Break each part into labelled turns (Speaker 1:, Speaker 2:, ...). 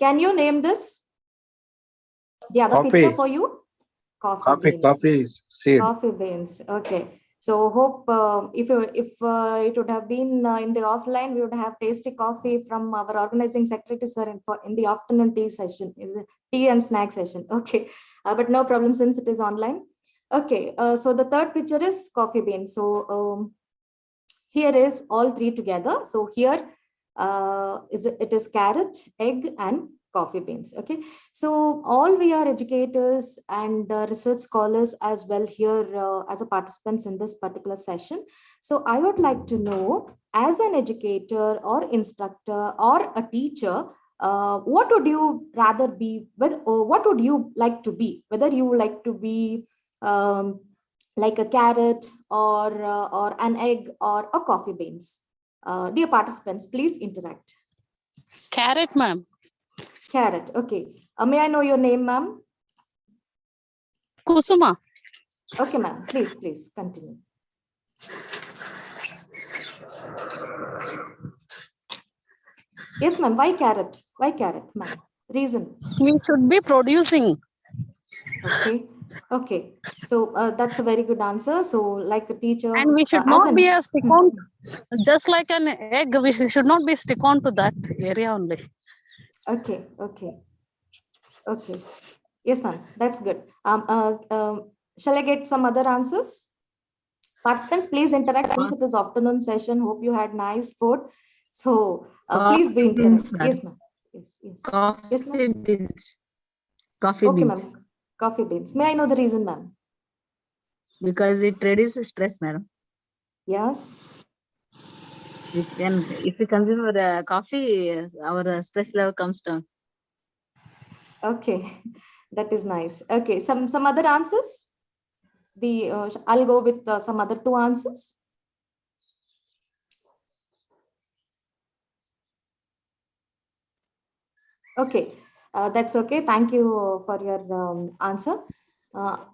Speaker 1: Can you name this? The other picture for you? Coffee beans. Coffee beans. Okay. So hope if it would have been in the offline, we would have tasty coffee from our organizing secretary, sir, in the afternoon tea session, is it tea and snack session? Okay, but no problem since it is online. Okay, so the third picture is coffee beans. So here is all three together. So here it is carrot, egg, and coffee beans. Okay, so all we are educators and research scholars as well here as a participants in this particular session. So I would like to know, as an educator or instructor or a teacher, what would you rather be with, or what would you like to be? Whether you would like to be like a carrot or an egg or a coffee beans. Dear participants, please interact.
Speaker 2: Carrot, ma'am.
Speaker 1: Carrot, okay. May I know your name, ma'am?
Speaker 2: Kusuma.
Speaker 1: Okay, ma'am. Please continue. Yes, ma'am. Why carrot? Why carrot, ma'am? Reason?
Speaker 2: We should be producing.
Speaker 1: Okay. Okay. So that's a very good answer. So like a teacher.
Speaker 2: And we should not be a stick on, just like an egg, we should not be stick on to that area only.
Speaker 1: Okay. Yes, ma'am. That's good. Shall I get some other answers? Participants, please interact since it is afternoon session. Hope you had nice food. So please be interactive. Yes, ma'am. Yes.
Speaker 3: Coffee beans. Coffee
Speaker 1: okay,
Speaker 3: beans.
Speaker 1: ma'am. Coffee beans. May I know the reason, ma'am?
Speaker 3: Because it reduces stress, madam.
Speaker 1: Yeah.
Speaker 3: If we consume coffee, our stress level comes down.
Speaker 1: Okay, that is nice. Okay, some other answers. I'll go with some other two answers. Okay, that's okay. Thank you for your answer.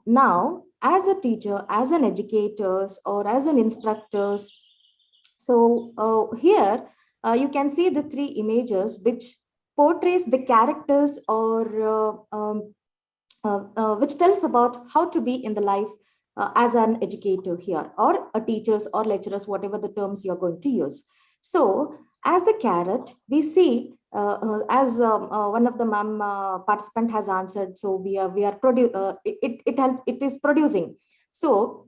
Speaker 1: Now, as a teacher, as an educators, or as an instructors, so here you can see the three images which portrays the characters or which tells about how to be in the life as an educator here, or a teachers or lecturers, whatever the terms you're going to use. So as a carrot, we see as one of the participant has answered. So we are it is producing. So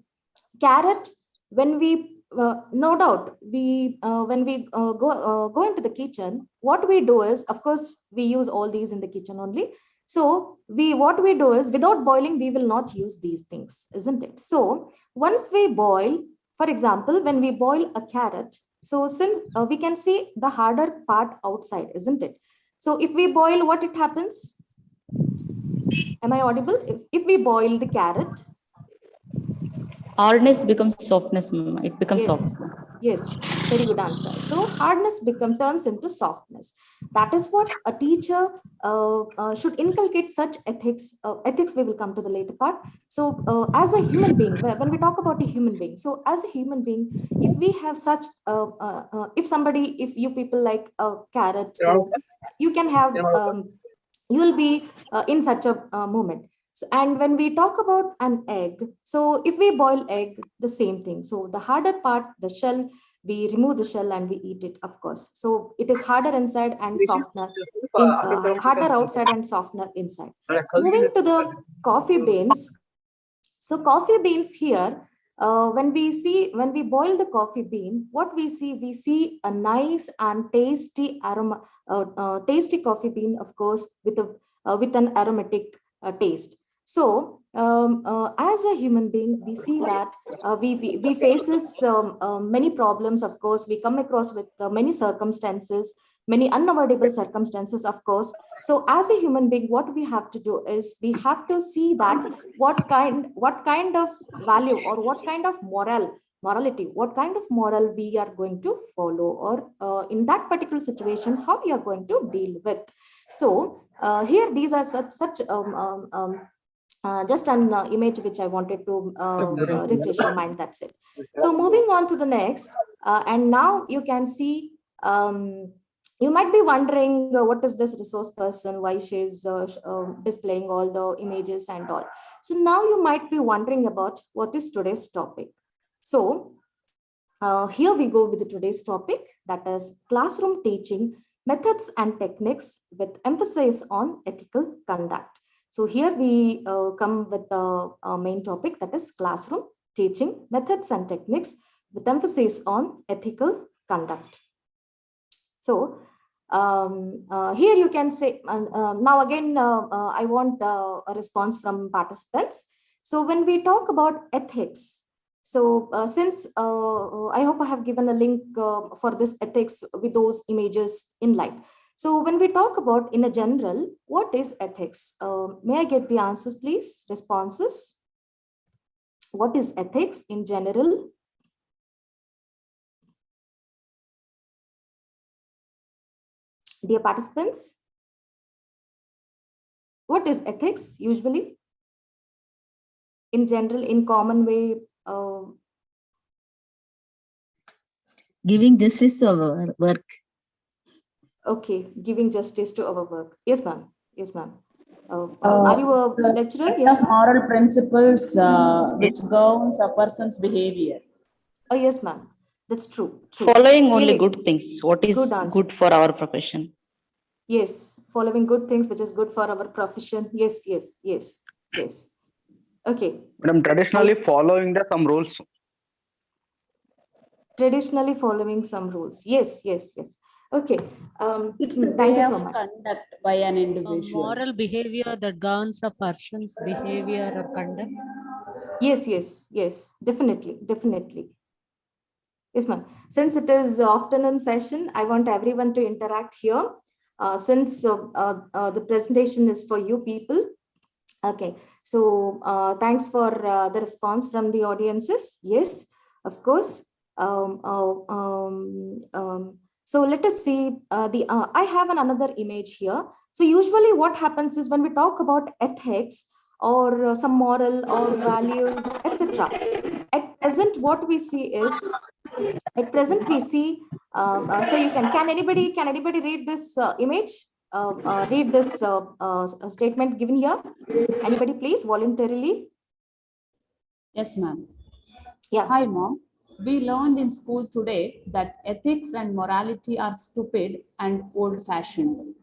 Speaker 1: carrot, when we no doubt we when we go into the kitchen, what we do is, of course, we use all these in the kitchen only. So what we do is, without boiling, we will not use these things, isn't it? So once we boil, for example, when we boil a carrot, so since we can see the harder part outside, isn't it? So if we boil, what it happens? Am I audible? If we boil the carrot,
Speaker 4: hardness becomes softness, mama. It becomes soft.
Speaker 1: Yes, very good answer. So hardness turns into softness. That is what a teacher should inculcate, such ethics. Ethics we will come to the later part. So as a human being, when we talk about a human being, so as a human being, if we have such, if you people like a carrot, so you can have, you will be in such a moment. So, and when we talk about an egg, so if we boil egg, the same thing. So the harder part, the shell, we remove the shell and we eat it, of course. So it is harder inside and softener, harder outside and softener inside. Moving to the coffee beans. So coffee beans here, when we boil the coffee bean, what we see a nice and tasty aroma, tasty coffee bean, of course, with an aromatic taste. So as a human being, we see that we faces many problems. Of course, we come across with many circumstances, many unavoidable circumstances, of course. So as a human being, what we have to do is, we have to see that what kind of value, or what kind of morality, what kind of moral we are going to follow, or in that particular situation, how we are going to deal with. So here, these are such just an image which I wanted to refresh your mind. That's it. So moving on to the next, and now you can see You might be wondering, what is this resource person, why she's displaying all the images and all. So now you might be wondering about what is today's topic. So here we go with today's topic, that is classroom teaching methods and techniques with emphasis on ethical conduct. So here we come with the main topic, that is classroom teaching methods and techniques with emphasis on ethical conduct. So here you can say, now again, I want a response from participants. So when we talk about ethics, so since I hope I have given a link for this ethics with those images in life. So when we talk about in a general, what is ethics? May I get the answers, please? Responses. What is ethics in general? Dear participants, what is ethics usually? In general, in common way?
Speaker 3: Giving justice to our work.
Speaker 1: Okay, giving justice to our work. Yes, ma'am. Yes, ma'am. Are you a lecturer? Yes, ma'am.
Speaker 4: Moral principles which governs a person's behavior.
Speaker 1: Oh, yes, ma'am. That's true. True.
Speaker 4: Following only
Speaker 1: Really
Speaker 4: good things. What is
Speaker 1: good answer.
Speaker 4: good for our profession?
Speaker 1: Yes, following good things, which is good for our profession. Yes, yes, yes, yes. Okay.
Speaker 5: Madam, traditionally following the some rules.
Speaker 1: Traditionally following some rules. Yes, yes, yes. Okay.
Speaker 4: It's the
Speaker 1: Thank
Speaker 4: way
Speaker 1: you so
Speaker 4: of
Speaker 1: much.
Speaker 4: conduct by an individual.
Speaker 2: Moral behavior that governs a person's behavior or conduct.
Speaker 1: Yes, yes, yes, definitely, definitely. Yes, ma'am. Since it is afternoon session, I want everyone to interact here. Since the presentation is for you people. Okay, so thanks for the response from the audiences. Yes, of course. So let us see I have another image here. So usually what happens is when we talk about ethics or some moral or values, etc. At present, what we see is, at present we see, so you can anybody read this image? Read this statement given here. Anybody, please, voluntarily?
Speaker 4: Yes, ma'am.
Speaker 1: Yeah.
Speaker 4: Hi, mom. We learned in school today that ethics and morality are stupid and old-fashioned.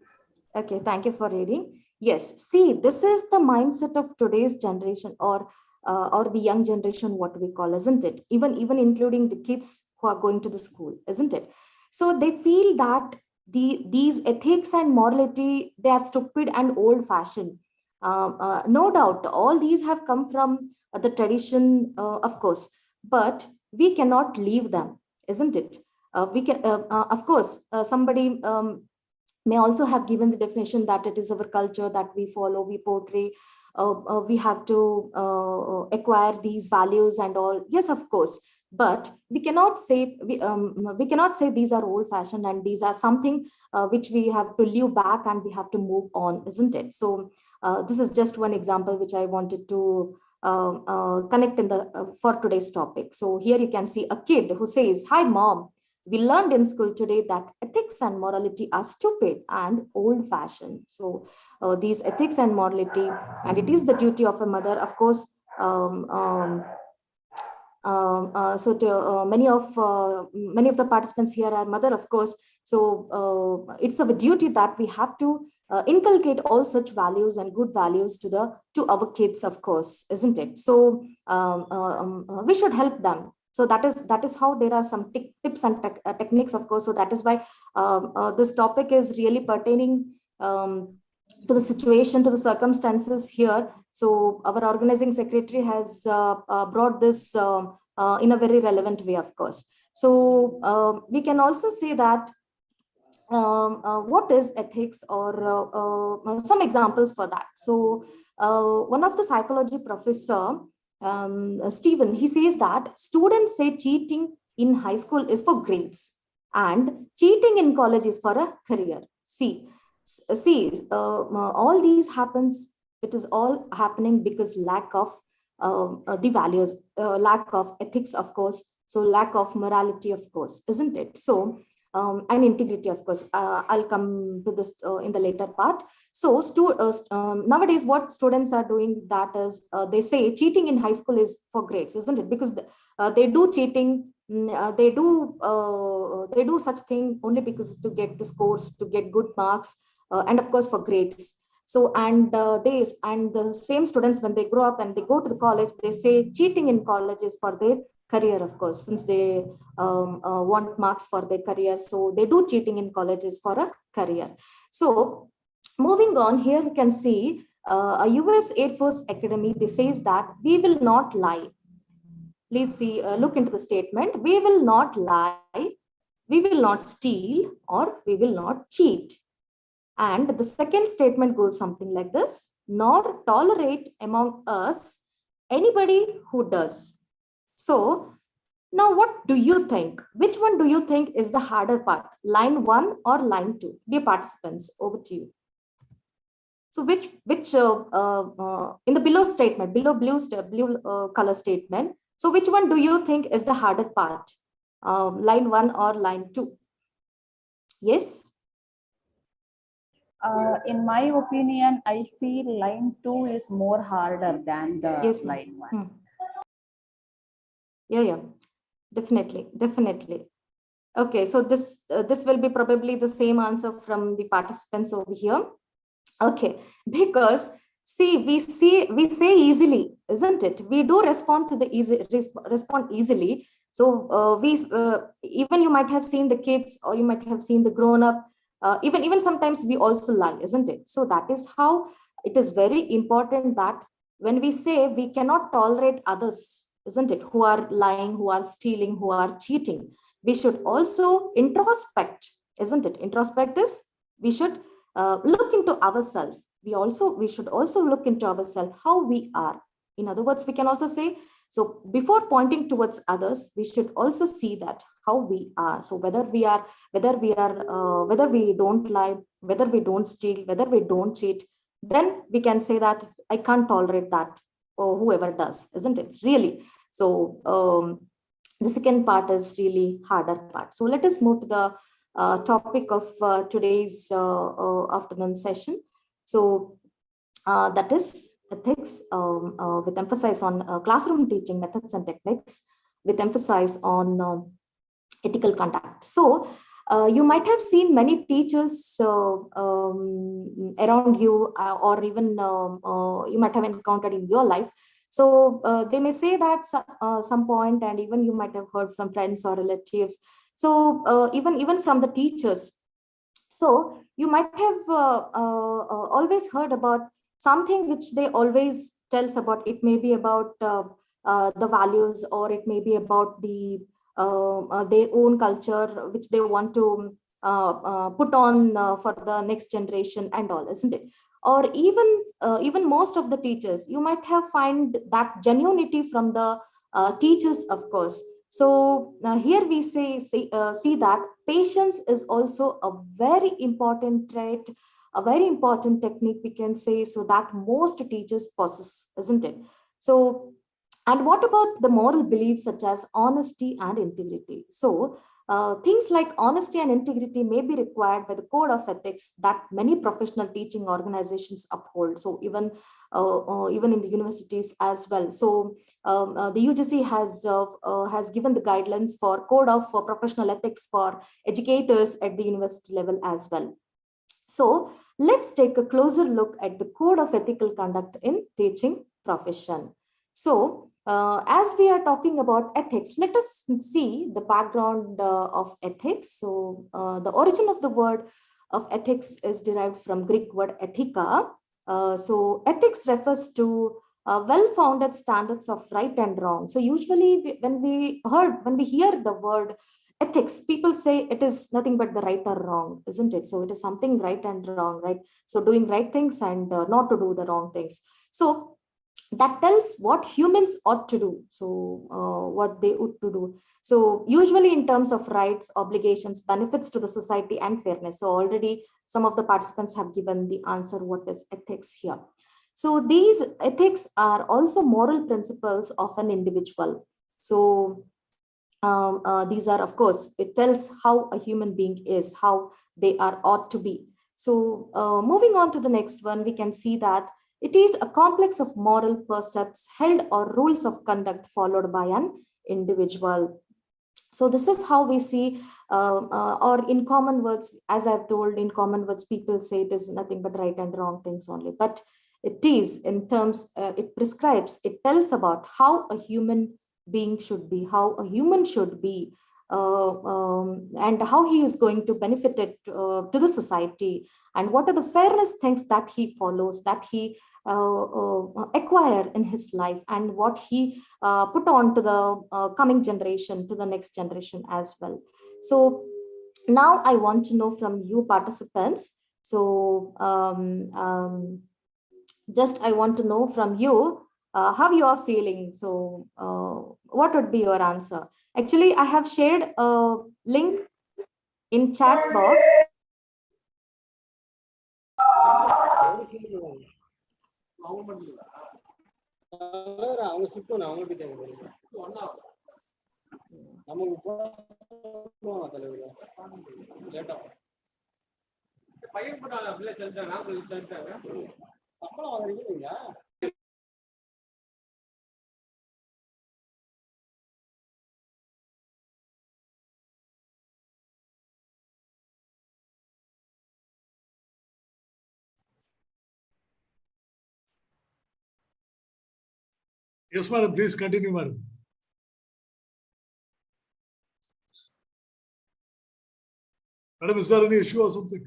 Speaker 1: Okay, thank you for reading. Yes, see, this is the mindset of today's generation, or the young generation, what we call, isn't it? Even including the kids who are going to the school, isn't it? So they feel that these ethics and morality, they are stupid and old-fashioned. No doubt, all these have come from the tradition, of course, but we cannot leave them, isn't it? We can, of course, somebody may also have given the definition that it is our culture that we follow, we portray, we have to acquire these values and all. Yes, of course, but we cannot say we cannot say these are old fashioned and these are something which we have to leave back and we have to move on, isn't it? So this is just one example which I wanted to connect in the for today's topic. So here you can see a kid who says, "Hi mom, we learned in school today that ethics and morality are stupid and old fashioned." So these ethics and morality, and it is the duty of a mother, of course. So to many of the participants here are mother, of course. So it's a duty that we have to inculcate all such values and good values to our kids, of course, isn't it? So we should help them. So that is how there are some tips and techniques, of course. So that is why this topic is really pertaining to the situation, to the circumstances here. So our organizing secretary has brought this in a very relevant way, of course. So we can also say that what is ethics, or some examples for that. So one of the psychology professor, Stephen, he says that students say cheating in high school is for grades and cheating in college is for a career. See, all these happens, it is all happening because lack of the values, lack of ethics, of course. So lack of morality, of course, isn't it? So and integrity, of course. I'll come to this in the later part. So nowadays, what students are doing, that is, they say cheating in high school is for grades, isn't it? Because they do cheating, they do such thing only because to get the scores, to get good marks, and of course for grades. So and the same students, when they grow up and they go to the college, they say cheating in college is for their career, of course, since they want marks for their career. So they do cheating in colleges for a career. So moving on, here we can see a US Air Force Academy, they says that we will not lie. Please see, look into the statement. We will not lie, we will not steal, or we will not cheat. And the second statement goes something like this: nor tolerate among us anybody who does. So now what do you think? Which one do you think is the harder part? Line 1 or line 2? Dear participants, over to you. So which in the below statement, below blue color statement, so which one do you think is the harder part? Line 1 or line 2? Yes?
Speaker 4: In my opinion, I feel line 2 is more harder than the
Speaker 1: Yes,
Speaker 4: line 1.
Speaker 1: Yeah, definitely. Okay, so this will be probably the same answer from the participants over here. Okay, because see, we say easily, isn't it? We do respond to the respond easily. So even you might have seen the kids, or you might have seen the grown up. Even sometimes we also lie, isn't it? So that is how it is very important that when we say we cannot tolerate others, isn't it, who are lying, who are stealing, who are cheating, we should also introspect, isn't it? Introspect is, we should look into ourselves. We should also look into ourselves, how we are. In other words, we can also say, so before pointing towards others, we should also see that how we are. So whether we don't lie, whether we don't steal, whether we don't cheat, then we can say that I can't tolerate that, or whoever does, isn't it? Really. So the second part is really harder part. So let us move to the topic of today's afternoon session. So that is ethics, with emphasis on classroom teaching methods and techniques, with emphasis on ethical conduct. So you might have seen many teachers around you, or even you might have encountered in your life. So they may say that some point, and even you might have heard from friends or relatives. So even from the teachers. So you might have always heard about something which they always tells about. It may be about the values, or it may be about their own culture, which they want to put on for the next generation and all, isn't it? Or even most of the teachers, you might have find that genuinity from the teachers, of course. So here we see that patience is also a very important trait, a very important technique, we can say, so that most teachers possess, isn't it? So, and what about the moral beliefs such as honesty and integrity? So things like honesty and integrity may be required by the code of ethics that many professional teaching organizations uphold. So even in the universities as well. So the UGC has given the guidelines for code of professional ethics for educators at the university level as well. So let's take a closer look at the code of ethical conduct in teaching profession. So as we are talking about ethics, let us see the background of ethics. So the origin of the word of ethics is derived from Greek word ethika. So ethics refers to well-founded standards of right and wrong. So usually when we hear the word ethics, people say it is nothing but the right or wrong, isn't it? So it is something right and wrong, right? So doing right things and not to do the wrong things. So that tells what humans ought to do. So what they ought to do. So usually in terms of rights, obligations, benefits to the society and fairness. So already some of the participants have given the answer, what is ethics here. So these ethics are also moral principles of an individual. So these are, of course, it tells how a human being is, how they are ought to be. So moving on to the next one, we can see that it is a complex of moral precepts held or rules of conduct followed by an individual. So this is how we see, or in common words, as I've told, in common words, people say it is nothing but right and wrong things only. But it is in terms, it prescribes, it tells about how a human being should be, how a human should be, and how he is going to benefit it to the society, and what are the fairness things that he follows, that he acquire in his life, and what he put on to the coming generation, to the next generation as well. So now I want to know from you participants. So just I want to know from you how you are feeling. So what would be your answer? Actually, I have shared a link in chat box.
Speaker 6: Yes, madam. Please continue, madam. Madam, is there any issue or something?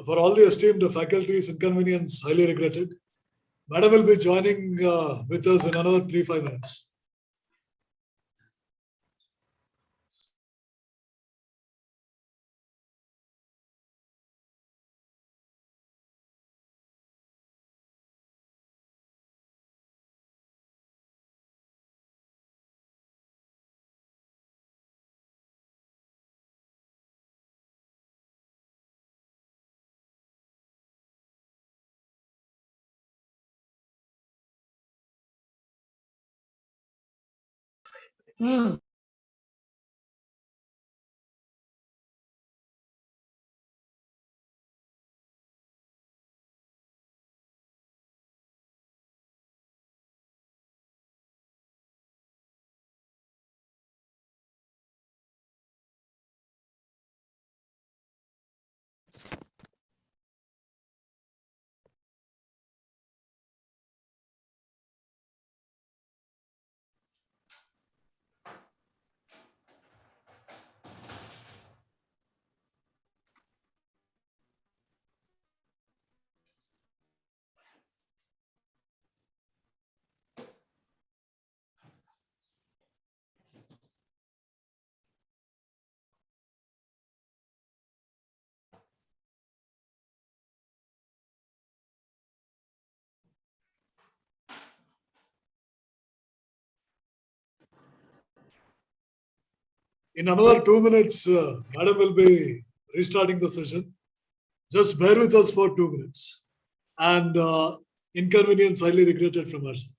Speaker 6: For all the esteemed faculties, inconvenience highly regretted. Madam will be joining with us in another 3-5 minutes. In another 2 minutes, Madam will be restarting the session. Just bear with us for 2 minutes. And inconvenience highly regretted from our side.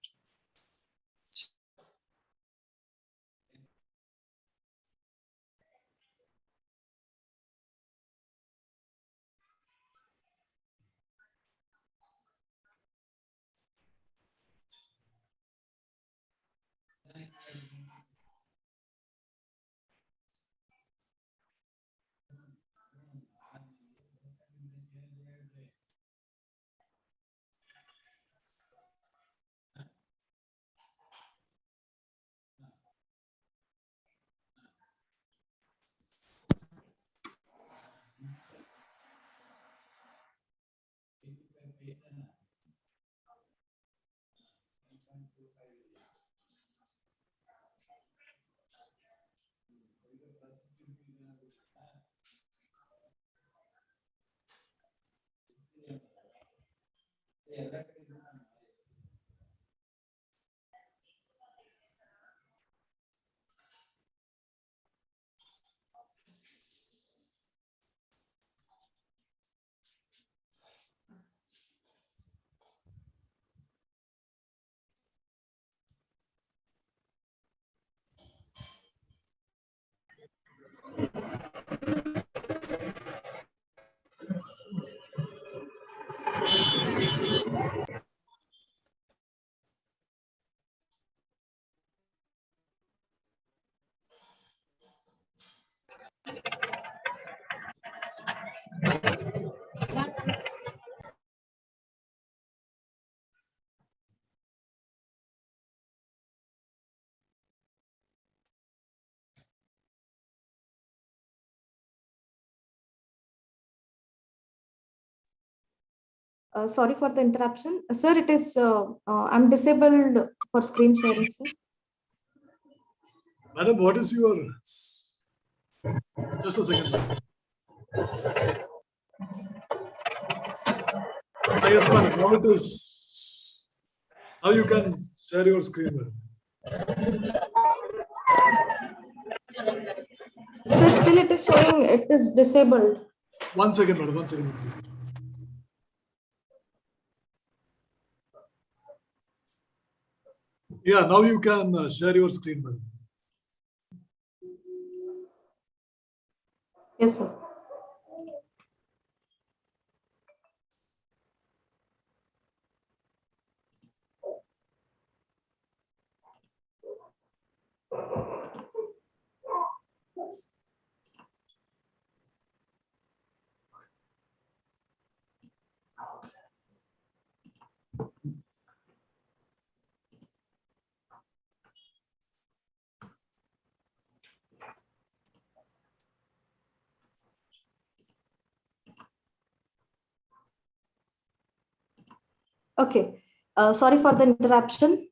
Speaker 1: Sorry for the interruption. Sir, it is, I'm disabled for screen sharing, sir.
Speaker 6: Madam, what is your... Just a second. Yes, madam. Now it is... Now you can share your screen, madam.
Speaker 1: Sir, still it is showing it is disabled.
Speaker 6: 1 second, madam. 1 second. 1 second. Yeah, now you can share your screen, madam.
Speaker 1: Yes, sir. Okay. Sorry for the interruption.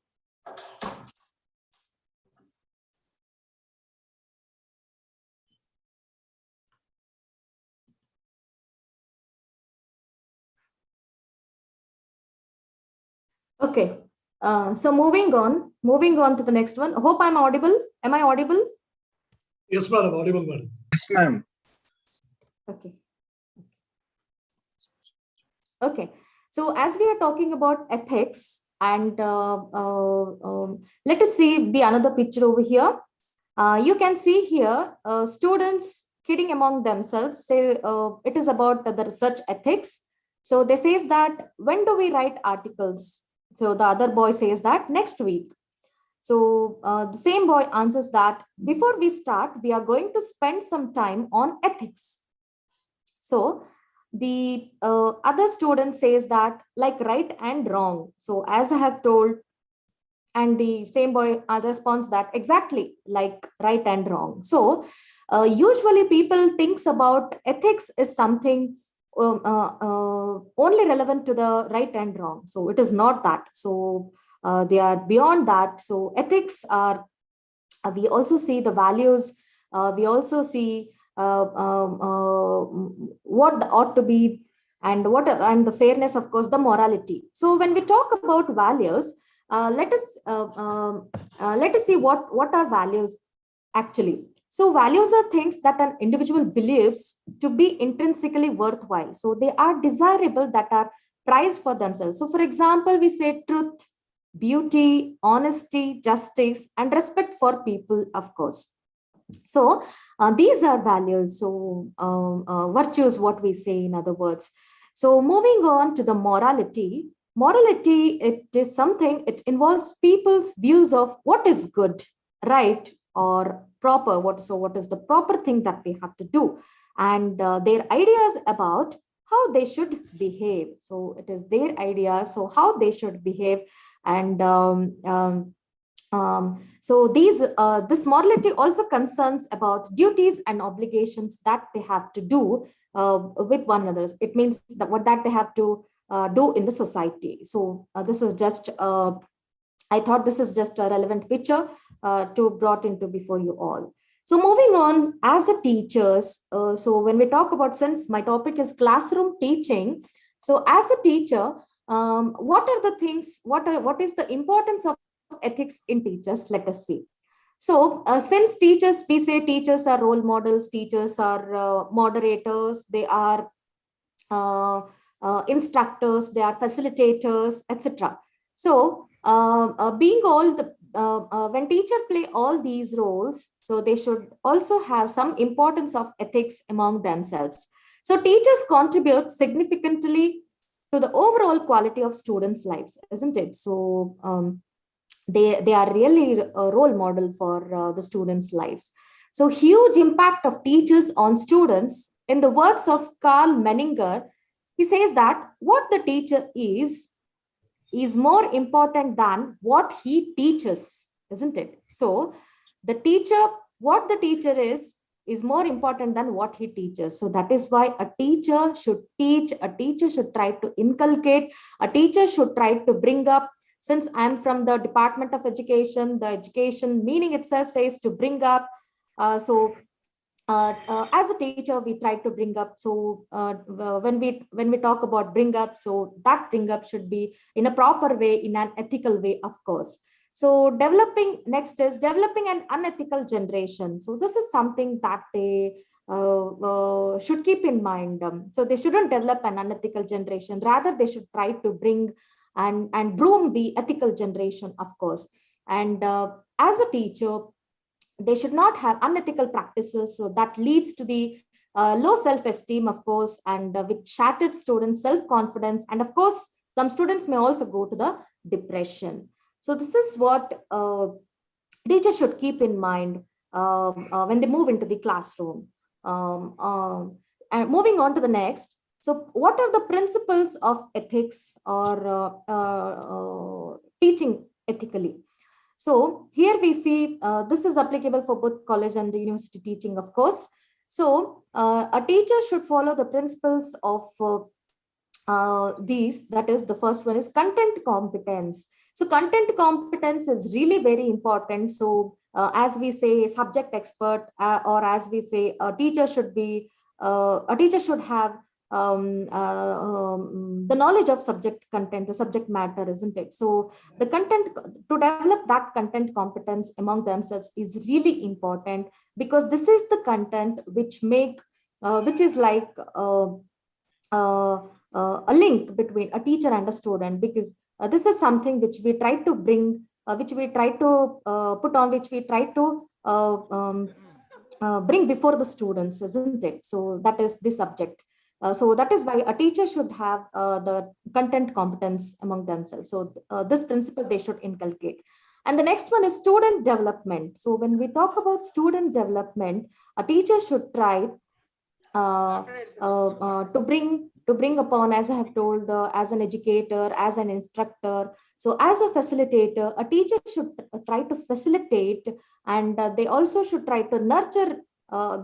Speaker 1: Okay. So moving on to the next one. Hope I'm audible. Am I audible?
Speaker 6: Yes, madam. Audible, madam.
Speaker 5: Yes, ma'am.
Speaker 1: Okay. Okay. So as we are talking about ethics, and let us see the another picture over here. You can see here students kidding among themselves say it is about the research ethics. So they says that when do we write articles? So the other boy says that next week. So the same boy answers that before we start, we are going to spend some time on ethics. So the other student says that like right and wrong. So as I have told, and the same boy responds that exactly like right and wrong. So usually people thinks about ethics is something only relevant to the right and wrong. So it is not that. So they are beyond that. So ethics are, we also see the values, we also see what ought to be, and the fairness, of course, the morality. So when we talk about values, let us see what are values actually. So values are things that an individual believes to be intrinsically worthwhile. So they are desirable, that are prized for themselves. So for example, we say truth, beauty, honesty, justice, and respect for people, of course. So these are values. So virtues, what we say, in other words. So moving on to the morality. Morality, it is something, it involves people's views of what is good, right, or proper. What is the proper thing that we have to do, and their ideas about how they should behave. So it is their ideas, so how they should behave. And so this morality also concerns about duties and obligations that they have to do with one another. It means that what that they have to do in the society. So this is just I thought this is just a relevant picture to brought into before you all. So moving on, as a teachers, so when we talk about, since my topic is classroom teaching, so as a teacher, what are the things, what is the importance of ethics in teachers? Let us see. So since teachers, we say teachers are role models, teachers are moderators, they are instructors, they are facilitators, etc. So being all the when teacher play all these roles, so they should also have some importance of ethics among themselves. So teachers contribute significantly to the overall quality of students' lives, isn't it? So they are really a role model for the students' lives. So huge impact of teachers on students. In the words of Carl Menninger, he says that what the teacher is more important than what he teaches, isn't it? So the teacher, what the teacher is more important than what he teaches. So that is why a teacher should teach, a teacher should try to inculcate, a teacher should try to bring up. Since I'm from the Department of Education, the education meaning itself says to bring up. As a teacher, we try to bring up. So when we talk about bring up, so that bring up should be in a proper way, in an ethical way, of course. So next is developing an unethical generation. So this is something that they should keep in mind. So they shouldn't develop an unethical generation. Rather, they should try to bring and groom the ethical generation, of course. And as a teacher, they should not have unethical practices. So that leads to the low self-esteem, of course, and with shattered students' self-confidence. And of course, some students may also go to the depression. So this is what teachers should keep in mind when they move into the classroom. And moving on to the next. So what are the principles of ethics or teaching ethically? So here we see this is applicable for both college and the university teaching, of course. So a teacher should follow the principles of these. That is, the first one is content competence. So content competence is really very important. So as we say, subject expert, or as we say, a teacher should have the knowledge of subject content, the subject matter, isn't it? So the content, to develop that content competence among themselves is really important, because this is the content which is like a link between a teacher and a student, because this is something which we try to bring, which we try to put on, which we try to bring before the students, isn't it? So that is the subject. So that is why a teacher should have the content competence among themselves. So this principle they should inculcate. And the next one is student development. So when we talk about student development, a teacher should try to bring upon, as I have told, as an educator, as an instructor. So as a facilitator, a teacher should try to facilitate, and they also should try to nurture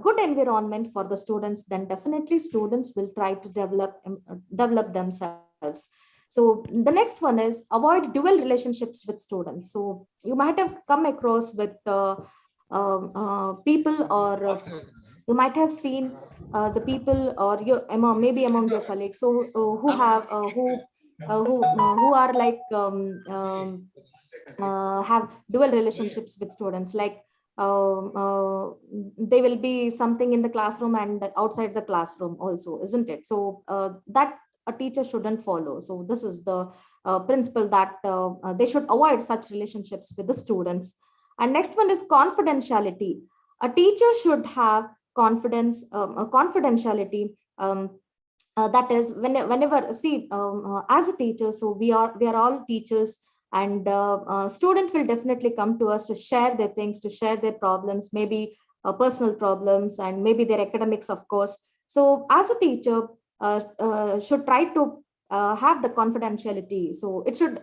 Speaker 1: good environment for the students. Then definitely students will try to develop themselves. So the next one is avoid dual relationships with students. So you might have come across with people, or you might have seen the people, or maybe among your colleagues, so who are like have dual relationships with students, like they will be something in the classroom and outside the classroom also, isn't it? So that a teacher shouldn't follow. So this is the principle that they should avoid such relationships with the students. And next one is confidentiality. A teacher should have confidentiality. That is, whenever see, as a teacher, so we are all teachers, and student will definitely come to us to share their things, to share their problems, maybe personal problems, and maybe their academics, of course. So as a teacher should try to have the confidentiality. So it should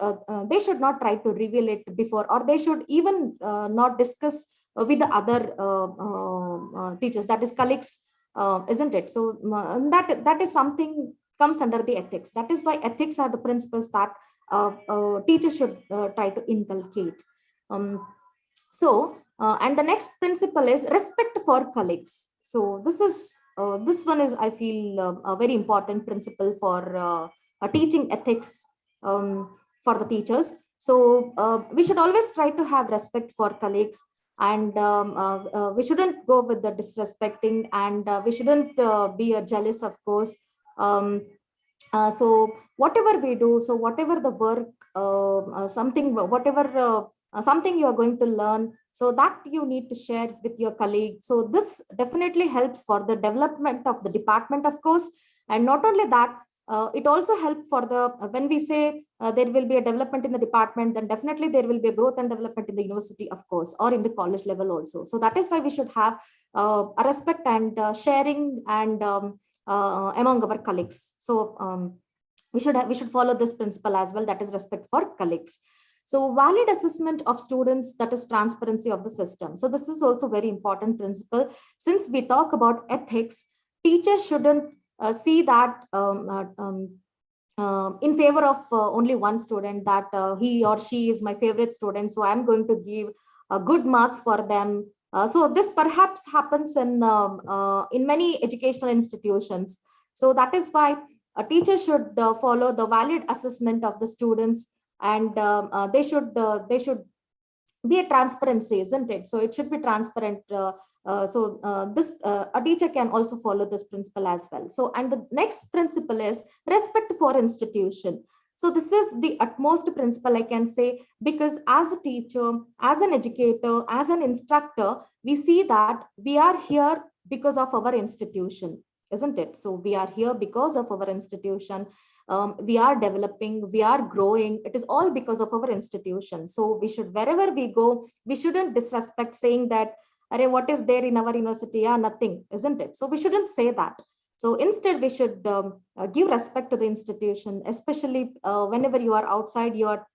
Speaker 1: they should not try to reveal it before, or they should even not discuss with the other teachers, that is colleagues, isn't it? So that is something comes under the ethics. That is why ethics are the principles that teachers should try to inculcate. And the next principle is respect for colleagues. So this one is, I feel, a very important principle for teaching ethics for the teachers. So we should always try to have respect for colleagues, and we shouldn't go with the disrespecting, and we shouldn't be jealous, of course. So whatever we do, so whatever the work, something you are going to learn, so that you need to share with your colleague. So this definitely helps for the development of the department, of course. And not only that, it also helps for the, when we say there will be a development in the department, then definitely there will be a growth and development in the university, of course, or in the college level also. So that is why we should have a respect and sharing and among our colleagues. So we should follow this principle as well, that is respect for colleagues. So valid assessment of students, that is transparency of the system. So this is also very important principle. Since we talk about ethics, teachers shouldn't see that in favor of only one student, that he or she is my favorite student, so I'm going to give good marks for them. So this perhaps happens in many educational institutions. So that is why a teacher should follow the valid assessment of the students, and they should be a transparency, isn't it? So it should be transparent. A teacher can also follow this principle as well. So, and the next principle is respect for institution. So this is the utmost principle I can say, because as a teacher, as an educator, as an instructor, we see that we are here because of our institution, isn't it? So we are here because of our institution. We are developing, we are growing. It is all because of our institution. So we should, wherever we go, we shouldn't disrespect saying that, "Arey, what is there in our university? Yeah, nothing," isn't it? So we shouldn't say that. So instead, we should give respect to the institution, especially whenever you are outside your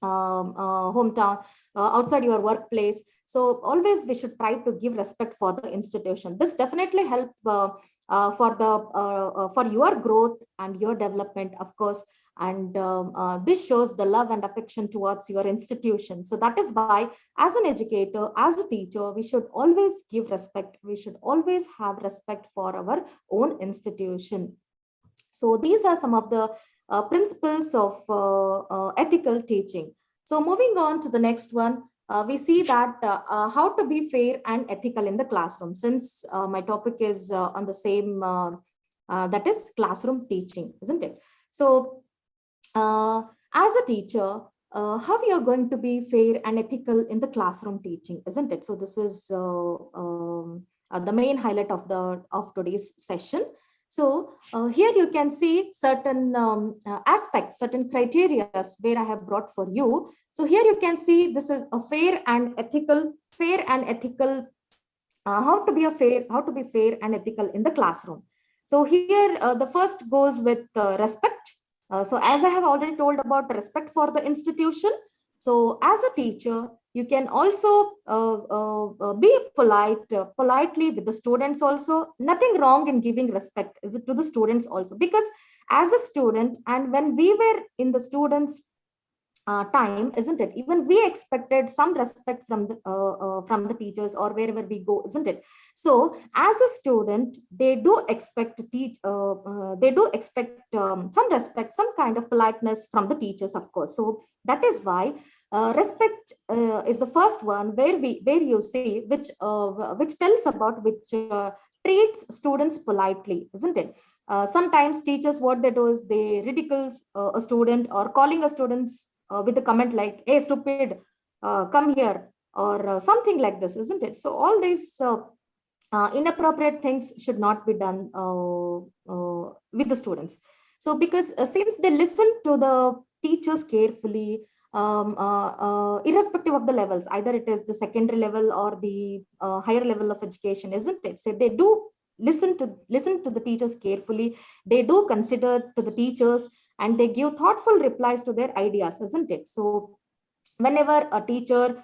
Speaker 1: hometown, outside your workplace. So always we should try to give respect for the institution. This definitely help for your growth and your development, of course. And this shows the love and affection towards your institution. So that is why, as an educator, as a teacher, we should always give respect. We should always have respect for our own institution. So these are some of the principles of ethical teaching. So moving on to the next one, we see that how to be fair and ethical in the classroom. Since my topic is on the same, that is classroom teaching, isn't it? So as a teacher, how you are going to be fair and ethical in the classroom teaching, isn't it? So this is the main highlight of today's session. So here you can see certain aspects, certain criteria where I have brought for you. So here you can see this is a fair and ethical, how to be fair and ethical in the classroom. So here the first goes with respect. So as I have already told about respect for the institution. So as a teacher, you can also be politely with the students also. Nothing wrong in giving respect, is it, to the students also, because as a student, and when we were in the students time, isn't it, even we expected some respect from the teachers or wherever we go, isn't it? So as a student, they do expect some respect, some kind of politeness from the teachers, of course. So that is why respect is the first one where you see which tells about, which treats students politely, isn't it? Sometimes teachers, what they do is they ridicule a student, or calling a student with a comment like, "Hey, stupid, come here," or something like this, isn't it? So all these inappropriate things should not be done with the students. So because since they listen to the teachers carefully, irrespective of the levels, either it is the secondary level or the higher level of education, isn't it? So they do listen to the teachers carefully. They do consider to the teachers, and they give thoughtful replies to their ideas, isn't it? So whenever a teacher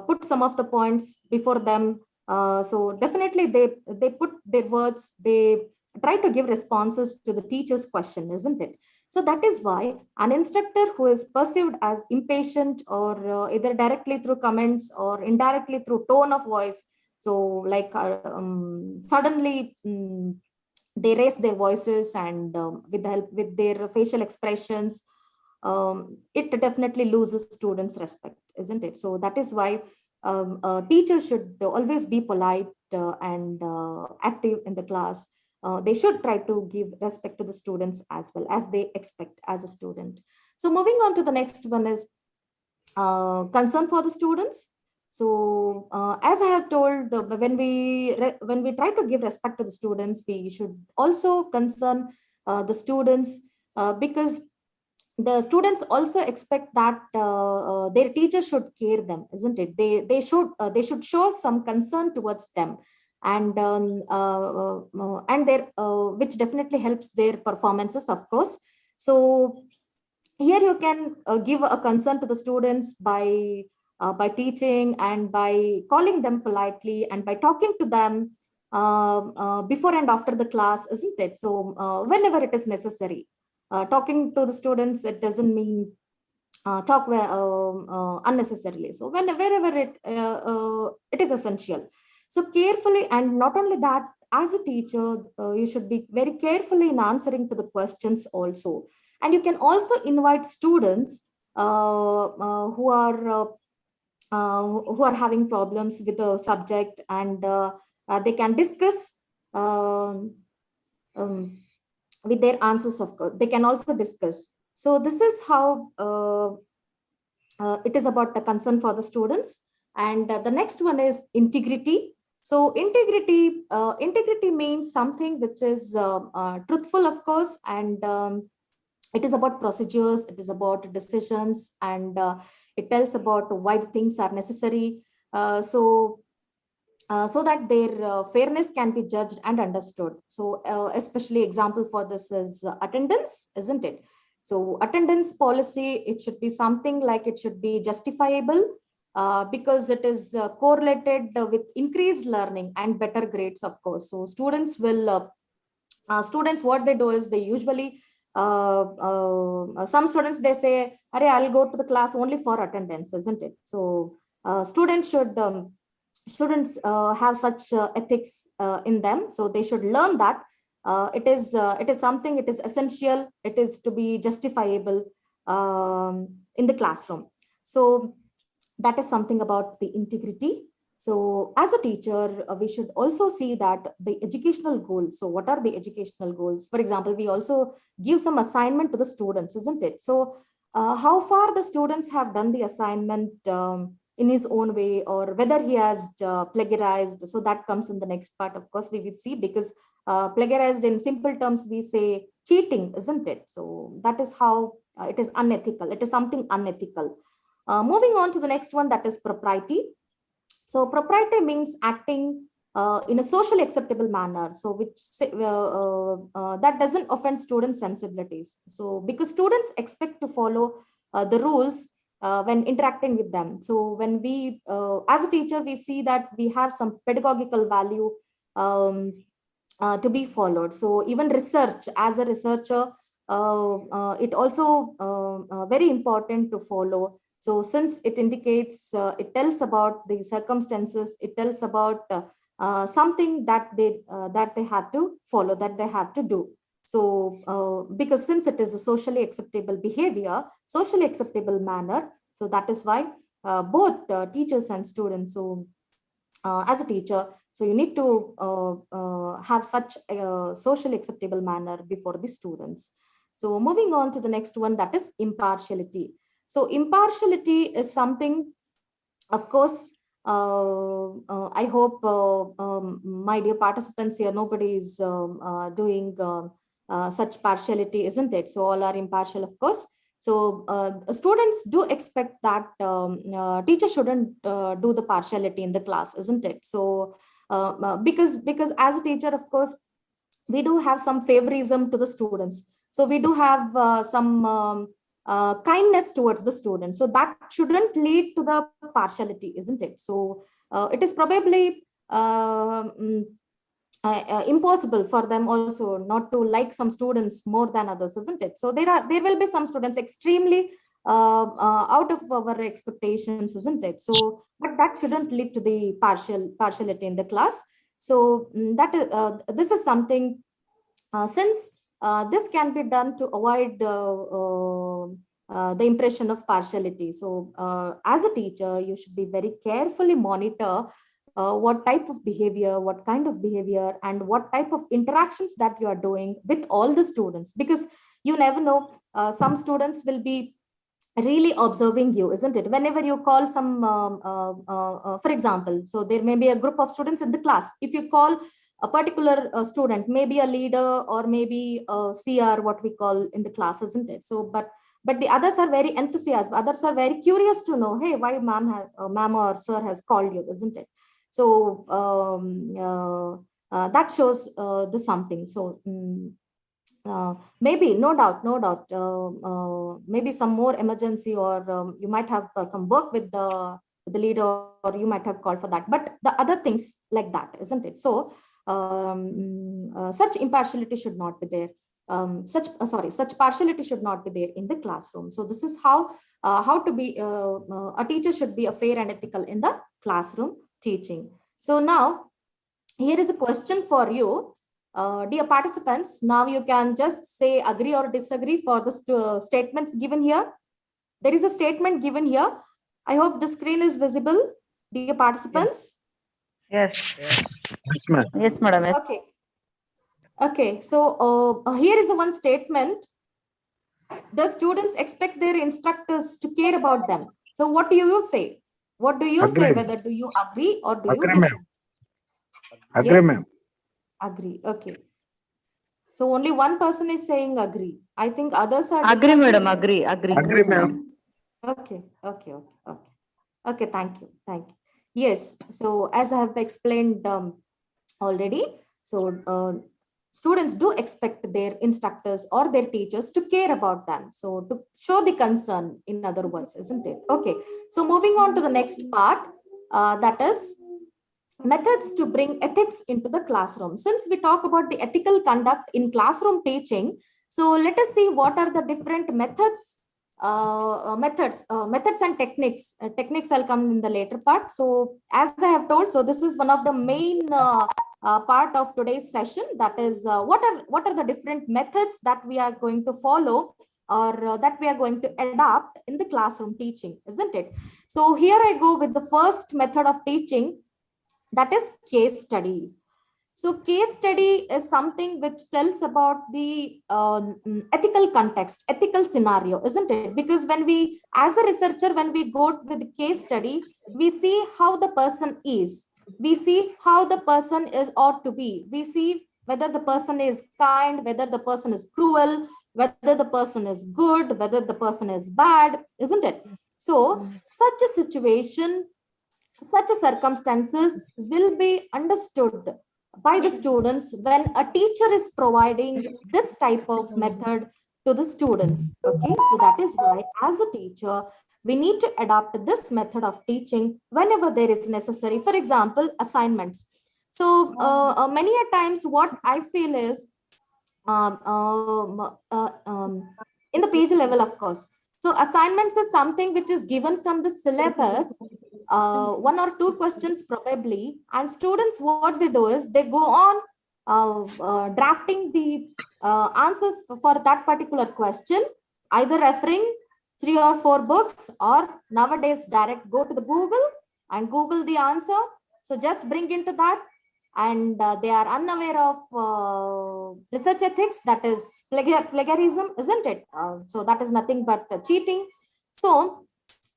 Speaker 1: puts some of the points before them, so definitely they put their words, they try to give responses to the teacher's question, isn't it? So that is why an instructor who is perceived as impatient, or either directly through comments or indirectly through tone of voice, so like suddenly they raise their voices, and with the help with their facial expressions, it definitely loses students respect, isn't it? So that is why teachers should always be polite and active in the class. They should try to give respect to the students as well as they expect as a student. So moving on to the next one is concern for the students. So as I have told, when we try to give respect to the students, we should also concern the students, because the students also expect that their teacher should care them, isn't it? They should show some concern towards them, and their which definitely helps their performances, of course. So here you can give a concern to the students by teaching and by calling them politely and by talking to them before and after the class, isn't it? So whenever it is necessary, talking to the students, it doesn't mean talk unnecessarily. So wherever it is essential, so carefully. And not only that, as a teacher, you should be very carefully in answering to the questions also. And you can also invite students who are having problems with the subject, and they can discuss with their answers, of course. They can also discuss. So this is how it is about the concern for the students. And the next one is integrity. So integrity means something which is truthful, of course, and it is about procedures, it is about decisions, and it tells about why the things are necessary, so that their fairness can be judged and understood. So especially example for this is attendance, isn't it? So attendance policy, it should be something like it should be justifiable, because it is correlated with increased learning and better grades, of course. So students what they do is they usually some students, they say, I'll go to the class only for attendance, isn't it? So students have such ethics in them, so they should learn that it is something, it is essential, it is to be justifiable in the classroom. So that is something about the integrity. So as a teacher, we should also see that the educational goals. So what are the educational goals? For example, we also give some assignment to the students, isn't it? So how far the students have done the assignment in his own way, or whether he has plagiarized. So that comes in the next part, of course, we will see, because plagiarized in simple terms, we say cheating, isn't it? So that is how it is unethical. It is something unethical. Moving on to the next one, that is propriety. So propriety means acting in a socially acceptable manner, so which that doesn't offend student sensibilities. So because students expect to follow the rules when interacting with them. So when we, as a teacher, we see that we have some pedagogical value to be followed. So even research, as a researcher, it also very important to follow. So since it indicates, it tells about the circumstances, it tells about something that they have to follow, that they have to do. So because since it is a socially acceptable behavior, socially acceptable manner, so that is why both teachers and students, so as a teacher, so you need to have such a socially acceptable manner before the students. So moving on to the next one, that is impartiality. So impartiality is something, of course, I hope my dear participants here, nobody is doing such partiality, isn't it? So all are impartial, of course. So students do expect that teacher shouldn't do the partiality in the class, isn't it? So because as a teacher, of course, we do have some favorism to the students. So we do have some kindness towards the students. So that shouldn't lead to the partiality, isn't it? So it is probably impossible for them also not to like some students more than others, isn't it? So there will be some students extremely out of our expectations, isn't it? So but that shouldn't lead to the partiality in the class. So that is this is something since this can be done to avoid the impression of partiality. So as a teacher, you should be very carefully monitor what type of behavior, what kind of behavior, and what type of interactions that you are doing with all the students, because you never know, some students will be really observing you, isn't it? Whenever you call some, for example, so there may be a group of students in the class. If you call a particular student, maybe a leader or maybe a CR, what we call in the class, isn't it? So, but the others are very enthusiastic. Others are very curious to know, hey, why ma'am or sir has called you, isn't it? So that shows the something. So maybe, no doubt, maybe some more emergency, or you might have some work with the leader, or you might have called for that. But the other things like that, isn't it? So such impartiality should not be there. Such partiality should not be there in the classroom. So this is how to be a teacher should be a fair and ethical in the classroom teaching. So now here is a question for you, dear participants. Now you can just say agree or disagree for the statements given here. There is a statement given here. I hope the screen is visible, dear participants.
Speaker 7: Yes.
Speaker 8: Yes, ma'am.
Speaker 7: Yes, madam. Yes.
Speaker 1: Okay. Okay, so here is the one statement. The students expect their instructors to care about them. So what do you say? What do you say?
Speaker 8: Agree.
Speaker 1: Whether do you agree or do you
Speaker 8: Agree,
Speaker 1: disagree?
Speaker 8: ma'am. Agree,
Speaker 1: Yes?
Speaker 8: ma'am.
Speaker 1: Agree. Okay. So only one person is saying agree. I think others are
Speaker 7: Agree,
Speaker 1: disagreeing.
Speaker 7: madam. Agree.
Speaker 8: Agree, ma'am.
Speaker 1: Okay. Okay. Thank you. Yes. So as I have explained already, so students do expect their instructors or their teachers to care about them. So to show the concern, in other words, isn't it? Okay. So moving on to the next part, that is methods to bring ethics into the classroom. Since we talk about the ethical conduct in classroom teaching, so let us see what are the different methods and techniques. Techniques I'll come in the later part. So as I have told, so this is one of the main part of today's session. That is, what are the different methods that we are going to follow, or that we are going to adopt in the classroom teaching, isn't it? So here I go with the first method of teaching, that is case studies. So case study is something which tells about the ethical context, ethical scenario, isn't it? Because when we, as a researcher, when we go with the case study, we see how the person is. We see how the person is ought to be. We see whether the person is kind, whether the person is cruel, whether the person is good, whether the person is bad, isn't it? So such a situation, such a circumstances will be understood by the students when a teacher is providing this type of method to the students. Okay, so that is why as a teacher, we need to adopt this method of teaching whenever there is necessary. For example, assignments. So many a times what I feel is in the PG level, of course. So assignments is something which is given from the syllabus, one or two questions probably, and students, what they do is they go on drafting the answers for that particular question, either referring 3 or 4 books, or nowadays direct go to the Google and Google the answer. So just bring into that, and they are unaware of research ethics, that is plagiarism, isn't it? So that is nothing but cheating. So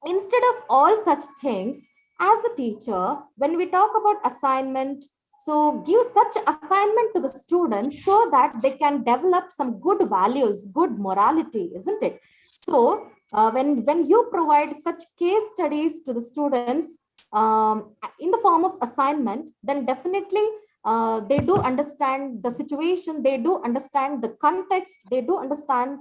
Speaker 1: instead of all such things, as a teacher, when we talk about assignment, so give such assignment to the students so that they can develop some good values, good morality, isn't it? So when you provide such case studies to the students in the form of assignment, then definitely they do understand the situation, they do understand the context, they do understand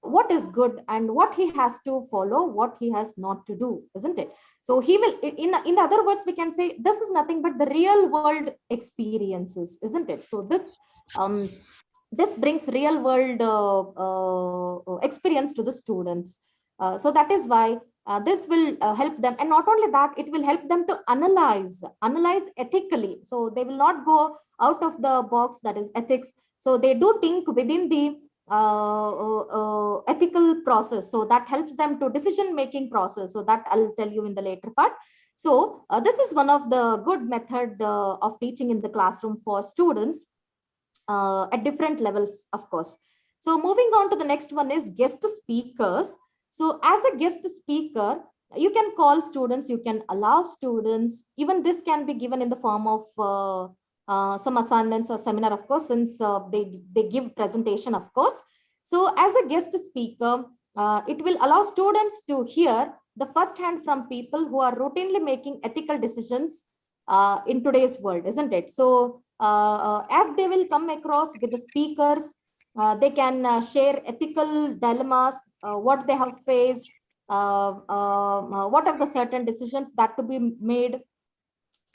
Speaker 1: what is good and what he has to follow, what he has not to do, isn't it? So he will, in other words, we can say this is nothing but the real world experiences, isn't it? So this brings real world experience to the students. So that is why this will help them, and not only that, it will help them to analyze ethically. So they will not go out of the box, that is ethics. So they do think within the ethical process. So that helps them to decision making process. So that I'll tell you in the later part. So this is one of the good method of teaching in the classroom for students at different levels, of course. So moving on to the next one is guest speakers. So as a guest speaker, you can call students, you can allow students, even this can be given in the form of some assignments or seminar, of course, since they give presentation, of course. So as a guest speaker, it will allow students to hear the first hand from people who are routinely making ethical decisions in today's world, isn't it? So as they will come across with the speakers, they can share ethical dilemmas, what they have faced, what are the certain decisions that to be made,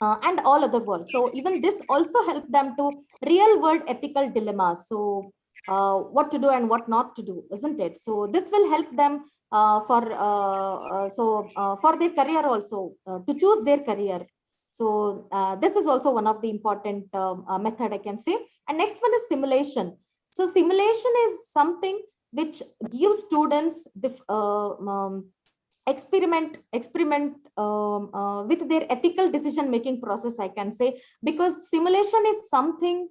Speaker 1: and all other world. So even this also help them to real world ethical dilemmas. So what to do and what not to do, isn't it? So this will help them for their career also, to choose their career. So this is also one of the important method, I can say. And next one is simulation. So simulation is something which gives students the experiment with their ethical decision making process, I can say, because simulation is something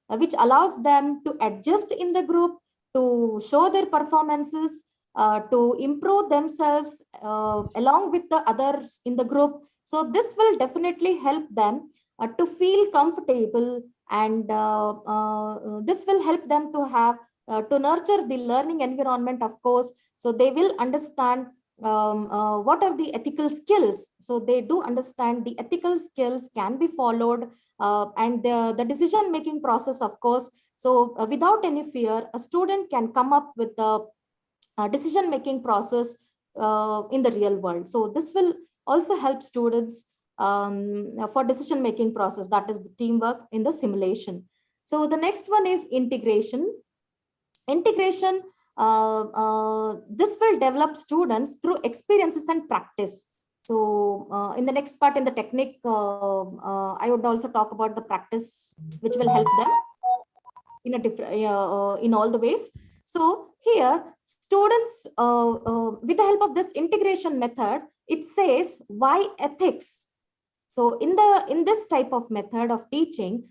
Speaker 1: which allows them to adjust in the group, to show their performances, to improve themselves along with the others in the group. So this will definitely help them to feel comfortable, and this will help them to have to nurture the learning environment, of course. So they will understand what are the ethical skills. So they do understand the ethical skills can be followed, and the decision making process, of course. So without any fear, a student can come up with the decision making process in the real world. So this will also help students for decision making process, that is the teamwork in the simulation. So the next one is integration. Integration, this will develop students through experiences and practice. So in the next part, in the technique, I would also talk about the practice, which will help them in a different in all the ways. So here, students, with the help of this integration method, it says why ethics. So in this type of method of teaching,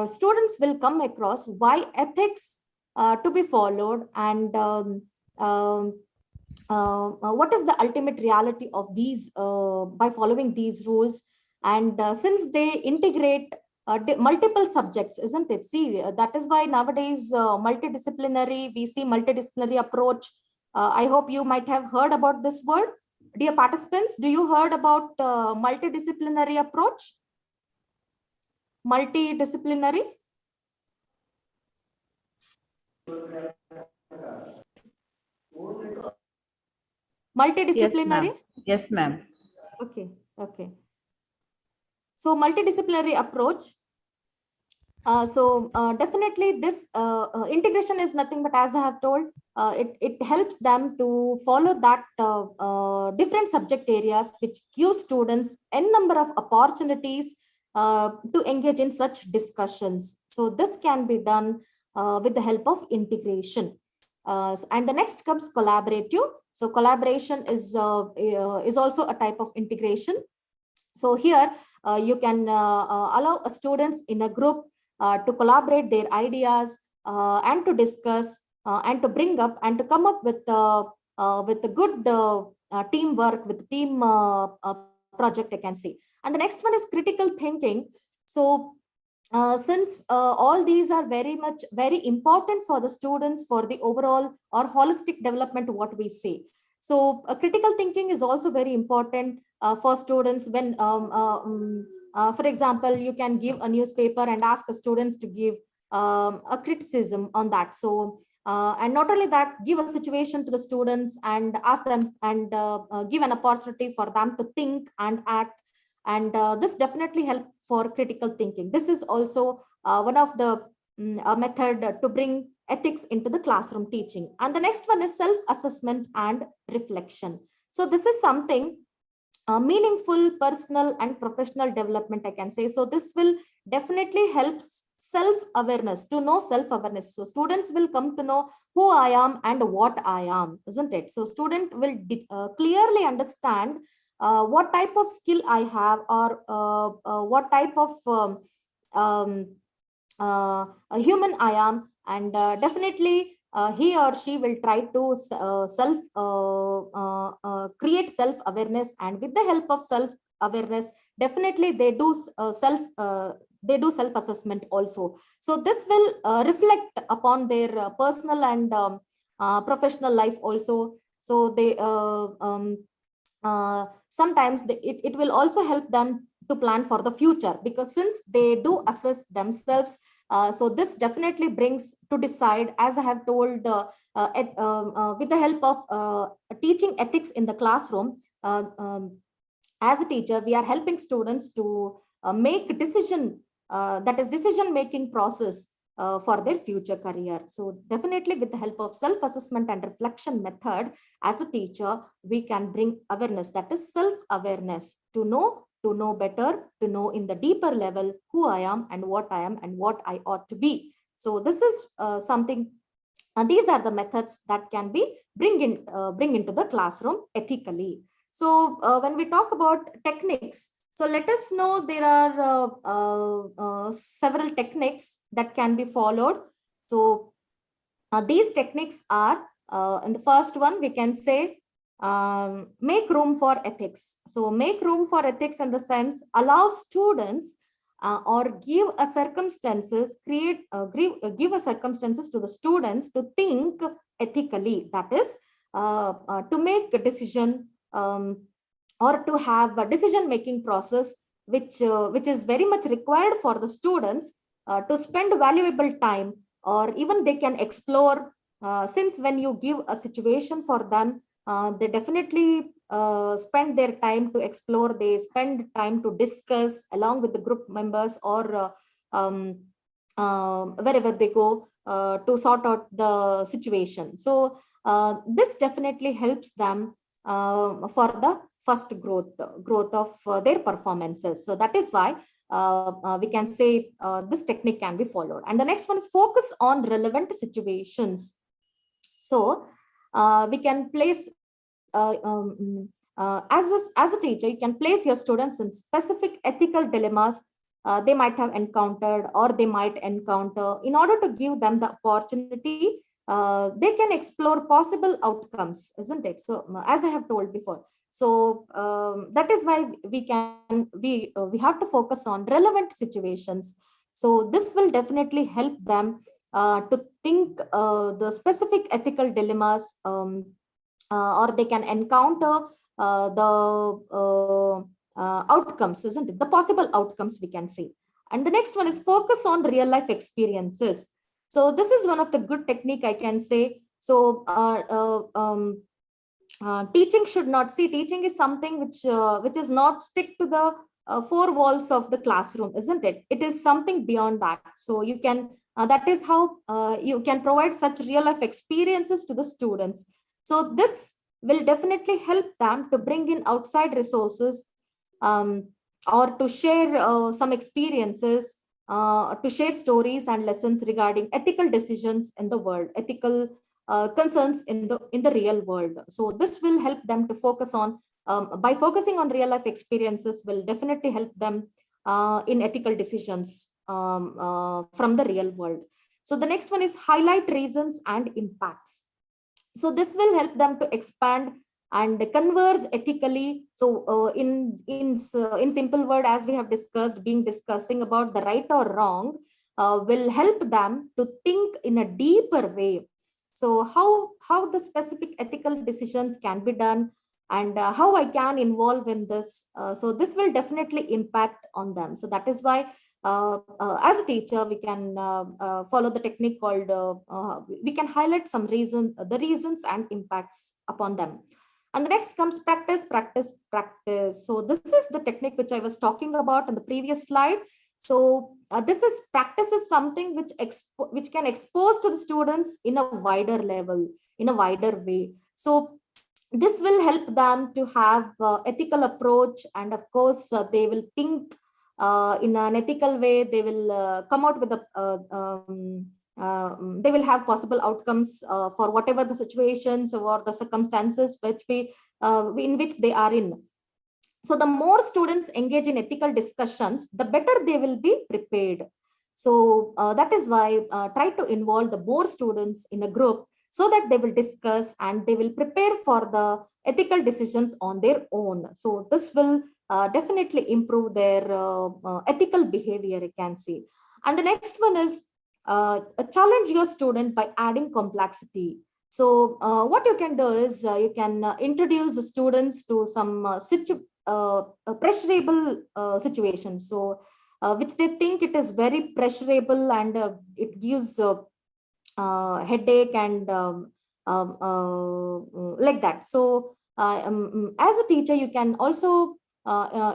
Speaker 1: students will come across why ethics to be followed, and what is the ultimate reality of these by following these rules. And since they integrate multiple subjects, isn't it? See, that is why nowadays multidisciplinary, we see multidisciplinary approach. I hope you might have heard about this word. Dear participants, do you heard about multidisciplinary approach? Multidisciplinary? Multidisciplinary?
Speaker 3: Yes, ma'am.
Speaker 1: Okay, okay. So multidisciplinary approach. Definitely this integration is nothing but, as I have told, it helps them to follow that different subject areas, which give students n number of opportunities to engage in such discussions. So this can be done with the help of integration. And the next comes collaborative. So collaboration is also a type of integration. So here you can allow students in a group to collaborate their ideas and to discuss and to bring up and to come up with a good teamwork, with team project, I can see. And the next one is critical thinking. So since all these are very important for the students for the overall or holistic development, what we say. So critical thinking is also very important for students when, for example, you can give a newspaper and ask students to give a criticism on that. So and not only that, give a situation to the students and ask them and give an opportunity for them to think and act. And this definitely helps for critical thinking. This is also one of the method to bring ethics into the classroom teaching. And the next one is self-assessment and reflection. So this is something meaningful personal and professional development, I can say. So this will definitely help self-awareness, to know self-awareness. So students will come to know who I am and what I am, isn't it? So student will clearly understand what type of skill I have, or what type of a human I am, and definitely he or she will try to create self-awareness, and with the help of self-awareness, definitely they do self-assessment also. So this will reflect upon their personal and professional life also. So they sometimes it will also help them to plan for the future, because since they do assess themselves, so this definitely brings to decide, as I have told, with the help of teaching ethics in the classroom. As a teacher, we are helping students to make decision, that is decision making process for their future career. So definitely with the help of self-assessment and reflection method, as a teacher, we can bring awareness, that is self-awareness, to know better, to know in the deeper level who I am and what I am and what I ought to be. So this is something, and these are the methods that can be bring into the classroom ethically. So when we talk about techniques, so let us know there are several techniques that can be followed. So these techniques are, in the first one, we can say, make room for ethics. So make room for ethics in the sense, allow students or give a circumstances, give a circumstances to the students to think ethically, that is to make a decision, or to have a decision making process, which is very much required for the students to spend valuable time, or even they can explore, since when you give a situation for them, they definitely spend their time to explore, they spend time to discuss along with the group members, or wherever they go to sort out the situation. So this definitely helps them for the first growth of their performances. So that is why we can say this technique can be followed. And the next one is focus on relevant situations. So we can place as a teacher, you can place your students in specific ethical dilemmas they might have encountered or they might encounter, in order to give them the opportunity. They can explore possible outcomes, isn't it? So as I have told before, so that is why we have to focus on relevant situations. So this will definitely help them to think the specific ethical dilemmas, or they can encounter the outcomes, isn't it? The possible outcomes, we can say. And the next one is focus on real life experiences. So this is one of the good technique, I can say. So teaching should not, see, teaching is something which is not stick to the four walls of the classroom, isn't it? It is something beyond that. So you can that is how you can provide such real life experiences to the students. So this will definitely help them to bring in outside resources, or to share some experiences, to share stories and lessons regarding ethical decisions in the world, ethical concerns in the real world. So this will help them to focus on, by focusing on real life experiences, will definitely help them in ethical decisions from the real world. So the next one is highlight reasons and impacts. So this will help them to expand and converse ethically. So in simple word, as we have discussing about the right or wrong, will help them to think in a deeper way. So how the specific ethical decisions can be done, and how I can involve in this. So this will definitely impact on them. So that is why as a teacher, we can follow the technique called, we can highlight some the reasons and impacts upon them. And the next comes practice, practice, practice. So this is the technique which I was talking about in the previous slide. So practice is something which can expose to the students in a wider level, in a wider way. So this will help them to have ethical approach, and of course they will think in an ethical way. They will come out with they will have possible outcomes for whatever the situations or the circumstances in which they are in. So the more students engage in ethical discussions, the better they will be prepared. So that is why try to involve the more students in a group, so that they will discuss and they will prepare for the ethical decisions on their own. So this will definitely improve their ethical behavior, I can see. And the next one is challenge your student by adding complexity. So what you can do is you can introduce the students to some pressurable situations. So which they think it is very pressurable, and it gives headache and like that. So as a teacher, you can also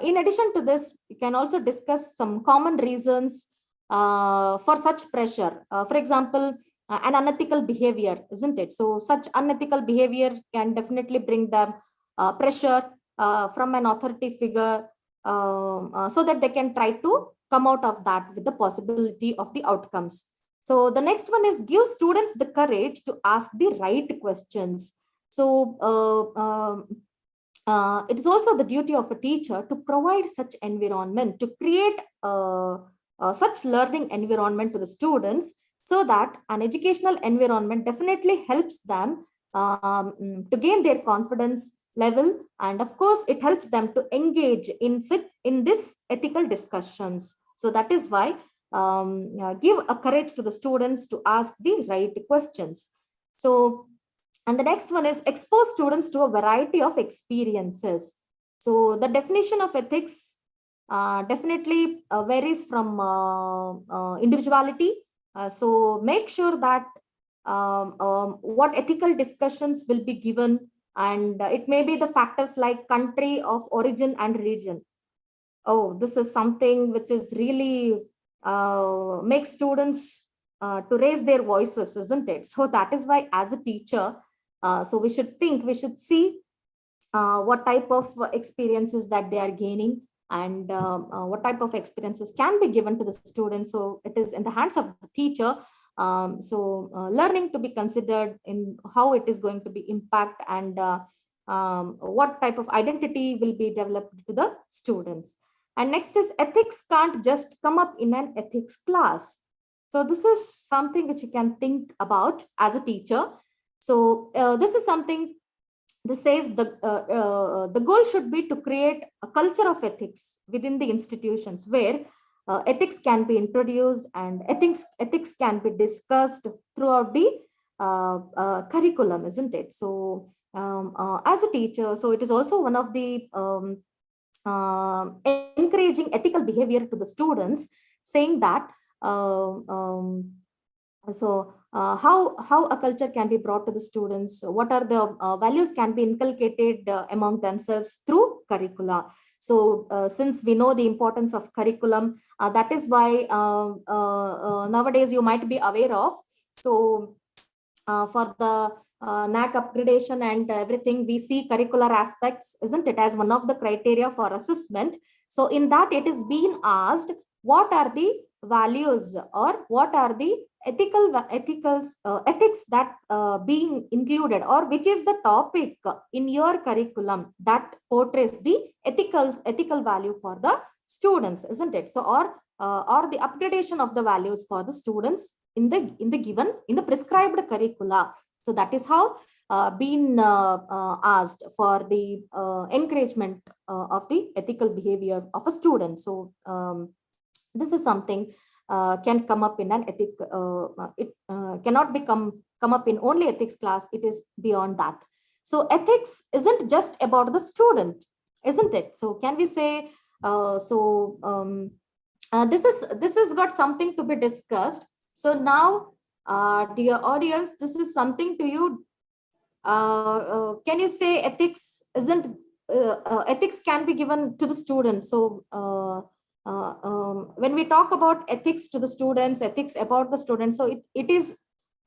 Speaker 1: in addition to this, you can also discuss some common reasons for such pressure. For example, an unethical behavior, isn't it? So such unethical behavior can definitely bring them pressure from an authority figure, so that they can try to come out of that with the possibility of the outcomes. So the next one is give students the courage to ask the right questions. So it is also the duty of a teacher to provide such environment, to create such learning environment to the students, so that an educational environment definitely helps them to gain their confidence level, and of course it helps them to engage in this ethical discussions. So that is why give a courage to the students to ask the right questions. So, and the next one is expose students to a variety of experiences. So the definition of ethics definitely varies from individuality. So make sure that what ethical discussions will be given, and it may be the factors like country of origin and religion. Oh, this is something which is really makes students to raise their voices, isn't it? So that is why as a teacher, so we should see what type of experiences that they are gaining, and what type of experiences can be given to the students. So it is in the hands of the teacher. Learning to be considered in how it is going to be impact, and what type of identity will be developed to the students. And next is ethics can't just come up in an ethics class. So this is something which you can think about as a teacher. So this is something. This says the goal should be to create a culture of ethics within the institutions, where ethics can be introduced and ethics can be discussed throughout the curriculum, isn't it? So as a teacher, so it is also one of the encouraging ethical behavior to the students, saying that how a culture can be brought to the students, what are the values can be inculcated among themselves through curricula. So since we know the importance of curriculum, that is why nowadays you might be aware of. So for the NAC upgradation and everything, we see curricular aspects, isn't it, as one of the criteria for assessment. So in that, it is being asked, what are the values or what are the ethics that being included, or which is the topic in your curriculum that portrays the ethical value for the students, isn't it? So or the upgradation of the values for the students in the prescribed curricula. So that is how been asked for the encouragement of the ethical behavior of a student. So this is something can come up in an ethic. It cannot come up in only ethics class. It is beyond that. So ethics isn't just about the student, isn't it? So can we say this has got something to be discussed. So now, dear audience, this is something to you. Can you say ethics isn't ethics can be given to the student? So when we talk about ethics to the students, ethics about the students, so it is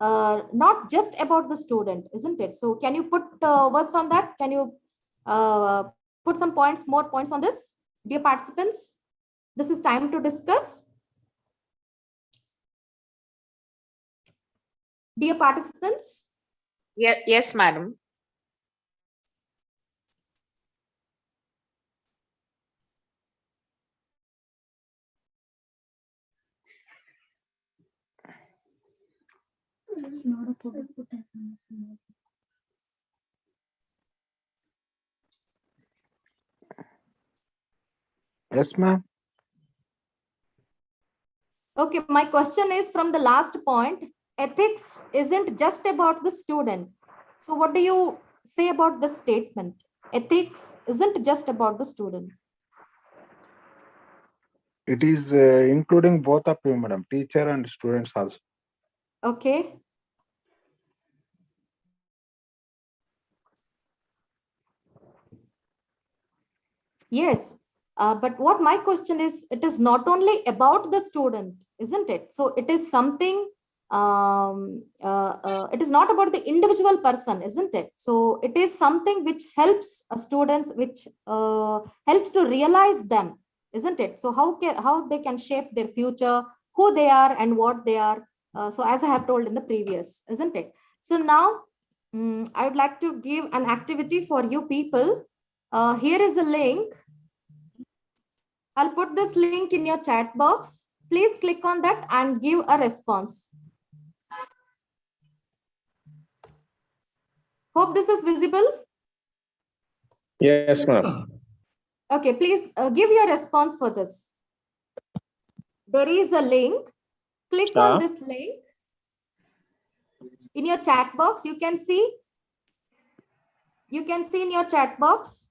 Speaker 1: not just about the student, isn't it? So can you put words on that? Can you put some points, more points on this, dear participants? This is time to discuss. Dear participants.
Speaker 7: Yes, madam.
Speaker 8: Yes, ma'am.
Speaker 1: Okay, my question is from the last point. Ethics isn't just about the student. So what do you say about this statement? Ethics isn't just about the student.
Speaker 8: It is including both of you, madam, teacher and students also.
Speaker 1: Okay. Yes, but what my question is, it is not only about the student, isn't it? So it is something, it is not about the individual person, isn't it? So it is something which helps students, which helps to realize them, isn't it? So how they can shape their future, who they are and what they are. So as I have told in the previous, isn't it? So now I would like to give an activity for you people. Here is a link. I'll put this link in your chat box. Please click on that and give a response. Hope this is visible.
Speaker 9: Yes, ma'am.
Speaker 1: Okay, please give your response for this. There is a link. Click on this link. In your chat box, you can see. You can see in your chat box.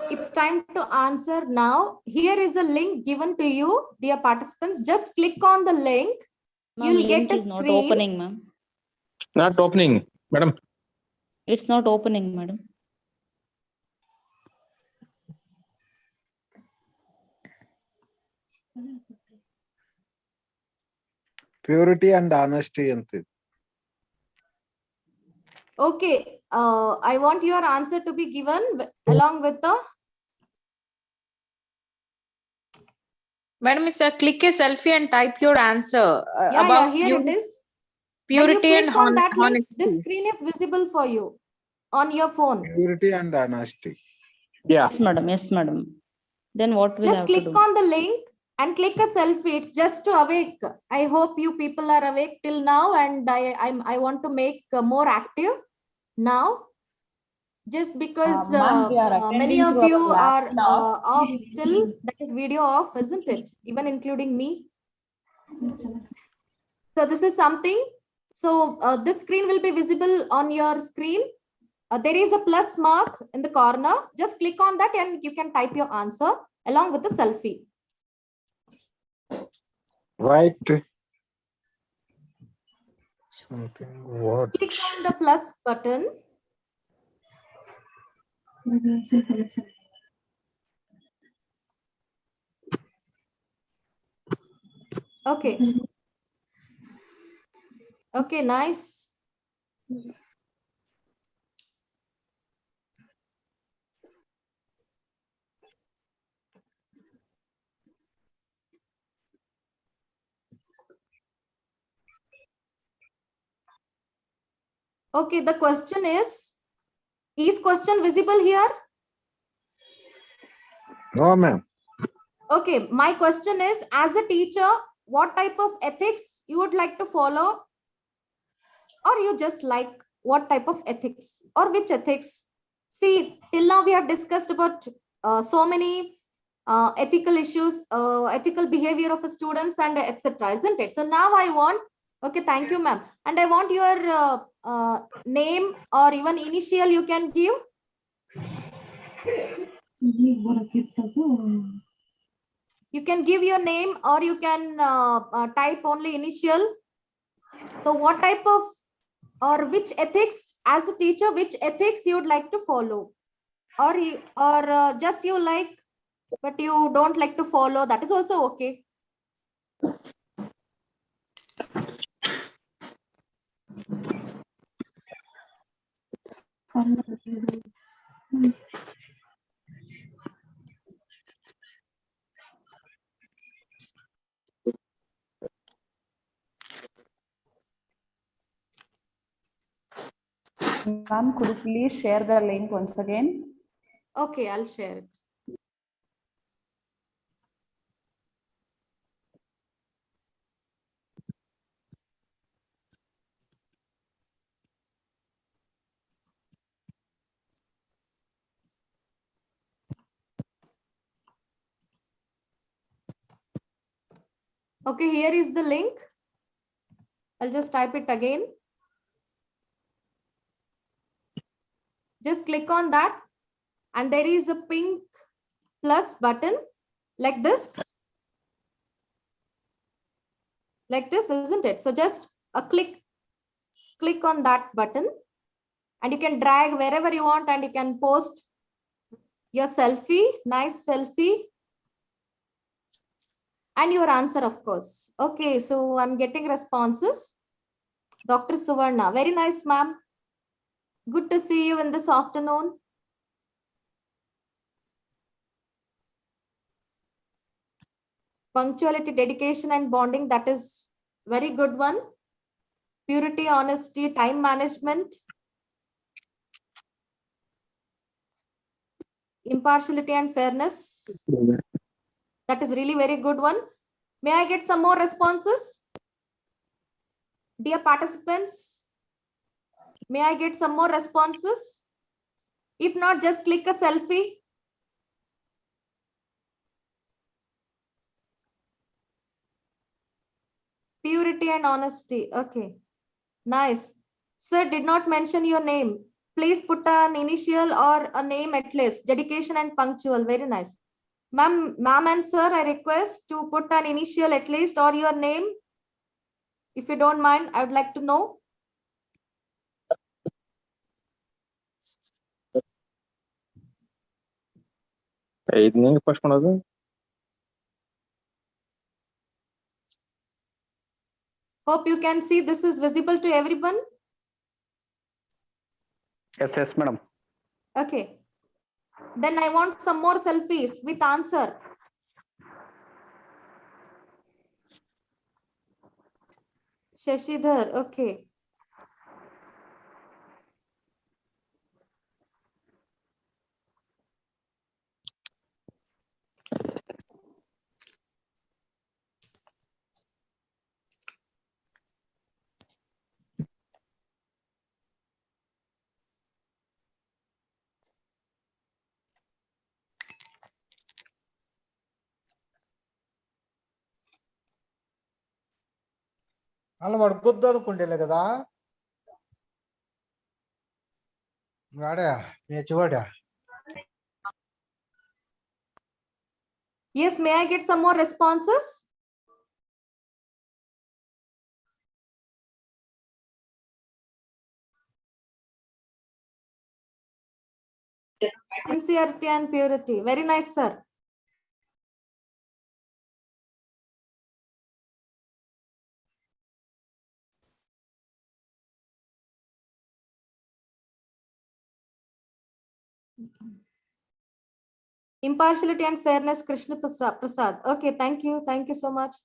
Speaker 1: It's time to answer now. Here is a link given to you, dear participants. Just click on the link. You'll
Speaker 10: link
Speaker 1: get a
Speaker 10: is not
Speaker 1: screen.
Speaker 10: opening, ma'am.
Speaker 9: Not opening, madam.
Speaker 10: It's not opening, madam.
Speaker 8: Purity and honesty ante.
Speaker 1: Okay, I want your answer to be given along with the.
Speaker 7: Madam, it's a click a selfie and type your answer
Speaker 1: Yeah, here it is.
Speaker 7: purity and
Speaker 1: on that link,
Speaker 7: honesty.
Speaker 1: this screen is visible for you on your phone.
Speaker 8: Purity and honesty.
Speaker 9: Yeah.
Speaker 10: Yes, madam. Yes, madam. Then what will
Speaker 1: Just
Speaker 10: have
Speaker 1: click
Speaker 10: to do?
Speaker 1: on the link and click a selfie. It's just to awake. I hope you people are awake till now, and I want to make more active now. Just because many of you are off still, that is video off, isn't it? Even including me. So this is something. So this screen will be visible on your screen. There is a plus mark in the corner. Just click on that and you can type your answer along with the selfie.
Speaker 8: Right. Something what?
Speaker 1: Click on the plus button. Okay. Okay, nice. Okay, the question is question visible here?
Speaker 8: No, ma'am.
Speaker 1: Okay, my question is, as a teacher, what type of ethics you would like to follow? Or you just like what type of ethics or which ethics? See, till now we have discussed about so many ethical issues, ethical behavior of students and etc. Isn't it? So now I want, okay, thank you, ma'am. And I want your name or even initial you can give. You can give your name or you can type only initial. So what type of or which ethics as a teacher, which ethics you would like to follow, or just you like but you don't like to follow, that is also okay.
Speaker 4: Ma'am, could you please share the link once again?
Speaker 1: Okay, I'll share it. Okay, here is the link. I'll just type it again. Just click on that and there is a pink plus button like this, isn't it? So just a click on that button and you can drag wherever you want and you can post your selfie, nice selfie, and your answer, of course. Okay, so I'm getting responses. Dr. Suvarna, very nice, ma'am. Good to see you in this afternoon. Punctuality, dedication, and bonding, that is very good one. Purity, honesty, time management. Impartiality and fairness. That is really very good one. May I get some more responses? Dear participants, may I get some more responses? If not, just click a selfie. Purity and honesty. Okay, nice. Sir did not mention your name. Please put an initial or a name at least. Dedication and punctual. Very nice. Ma'am and sir, I request to put an initial at least or your name. If you don't mind, I would like to know. Hope you can see this is visible to everyone.
Speaker 5: Yes, madam.
Speaker 1: Okay. Then I want some more selfies with answer. Shashidhar, okay.
Speaker 11: అలా వాడు కొద్ది అనుకుంటేలే కదా వాడా నేర్చువాడా.
Speaker 1: Yes, may I get some more responses? Sincerity and purity. Very nice, sir. Impartiality and fairness, Krishna Prasad. Okay, thank you. Thank you so much.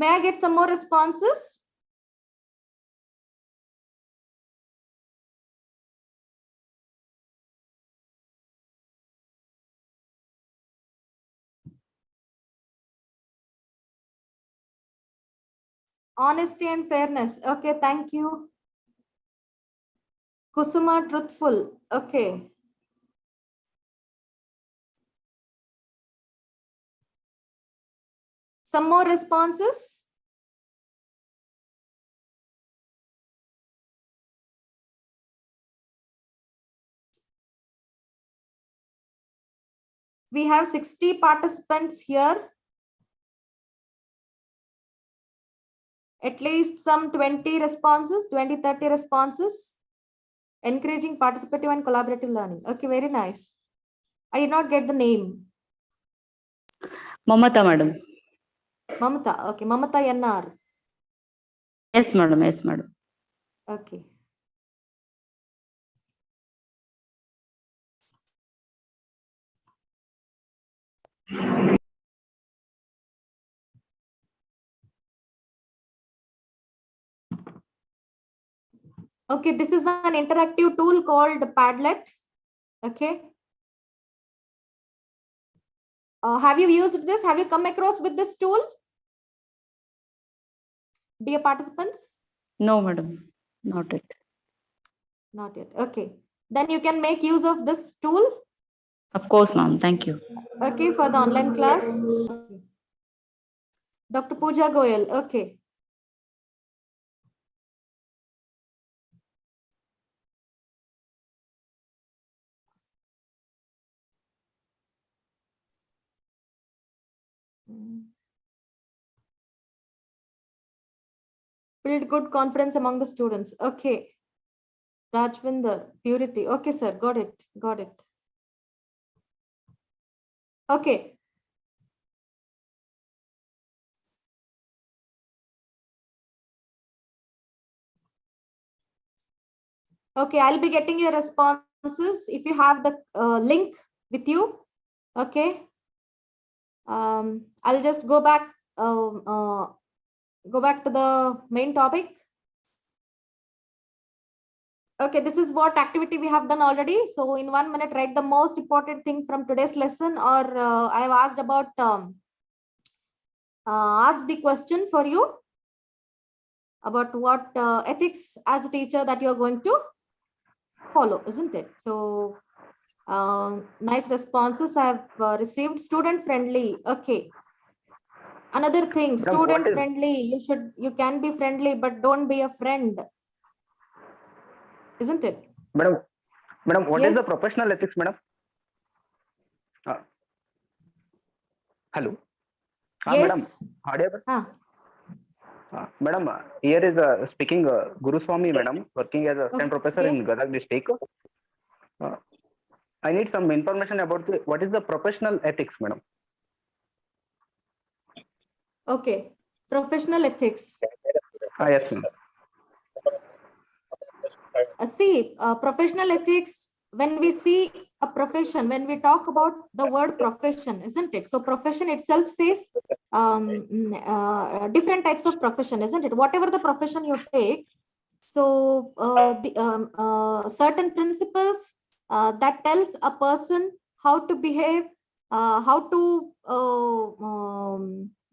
Speaker 1: May I get some more responses? Honesty and fairness. Okay, thank you. Kusuma, truthful. Okay. Some more responses? We have 60 participants here. At least some 20 responses, 20-30 responses. Encouraging participative and collaborative learning. Okay, very nice. I did not get the name.
Speaker 10: Mamata, madam.
Speaker 1: Mamata. Okay, Mamata NR.
Speaker 10: Yes, madam. Yes, madam.
Speaker 1: Okay. Okay, this is an interactive tool called Padlet. Okay. Have you used this? Have you come across with this tool? Dear participants?
Speaker 10: No, madam. Not it.
Speaker 1: Not yet. Okay. Then you can make use of this tool.
Speaker 10: Of course, ma'am. Thank you.
Speaker 1: Okay, for the online class. Okay. Dr. Pooja Goyal. Okay. Build good confidence among the students. Okay. Rajvinder, purity. Okay, sir. Got it. Got it. Okay. Okay, I'll be getting your responses if you have the link with you. Okay. I'll just go back to the main topic. Okay, this is what activity we have done already. So in 1 minute, write the most important thing from today's lesson, or I have asked about asked the question for you about what ethics as a teacher that you're going to follow, isn't it? So nice responses I have received. Student friendly. Okay. Another thing,
Speaker 5: Madam,
Speaker 1: student friendly. You can be friendly, but don't be a friend, isn't it?
Speaker 5: Madam, what is the
Speaker 1: Yes.
Speaker 5: professional ethics, madam? Hello.
Speaker 1: Yes.
Speaker 5: Madam, audible?
Speaker 1: Ah.
Speaker 5: Madam, here is speaking Guru Swami, madam, working as a assistant professor in Gadag district. I need some information about what is the professional ethics, madam.
Speaker 1: Okay, professional ethics.
Speaker 5: Yes, ma'am.
Speaker 1: See, professional ethics, when we see a profession, when we talk about the word profession, isn't it? So profession itself says different types of profession, isn't it? Whatever the profession you take, so certain principles that tells a person how to behave, how to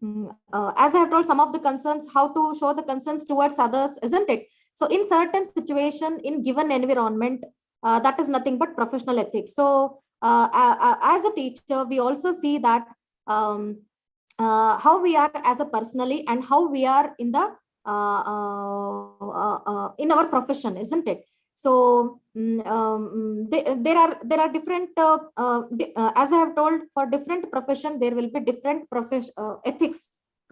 Speaker 1: as I have told some of the concerns, how to show the concerns towards others, isn't it? So in certain situation, in given environment, that is nothing but professional ethics. So as a teacher, we also see that how we are as a personally and how we are in the in our profession, isn't it? So there are different as I have told, for different profession there will be different ethics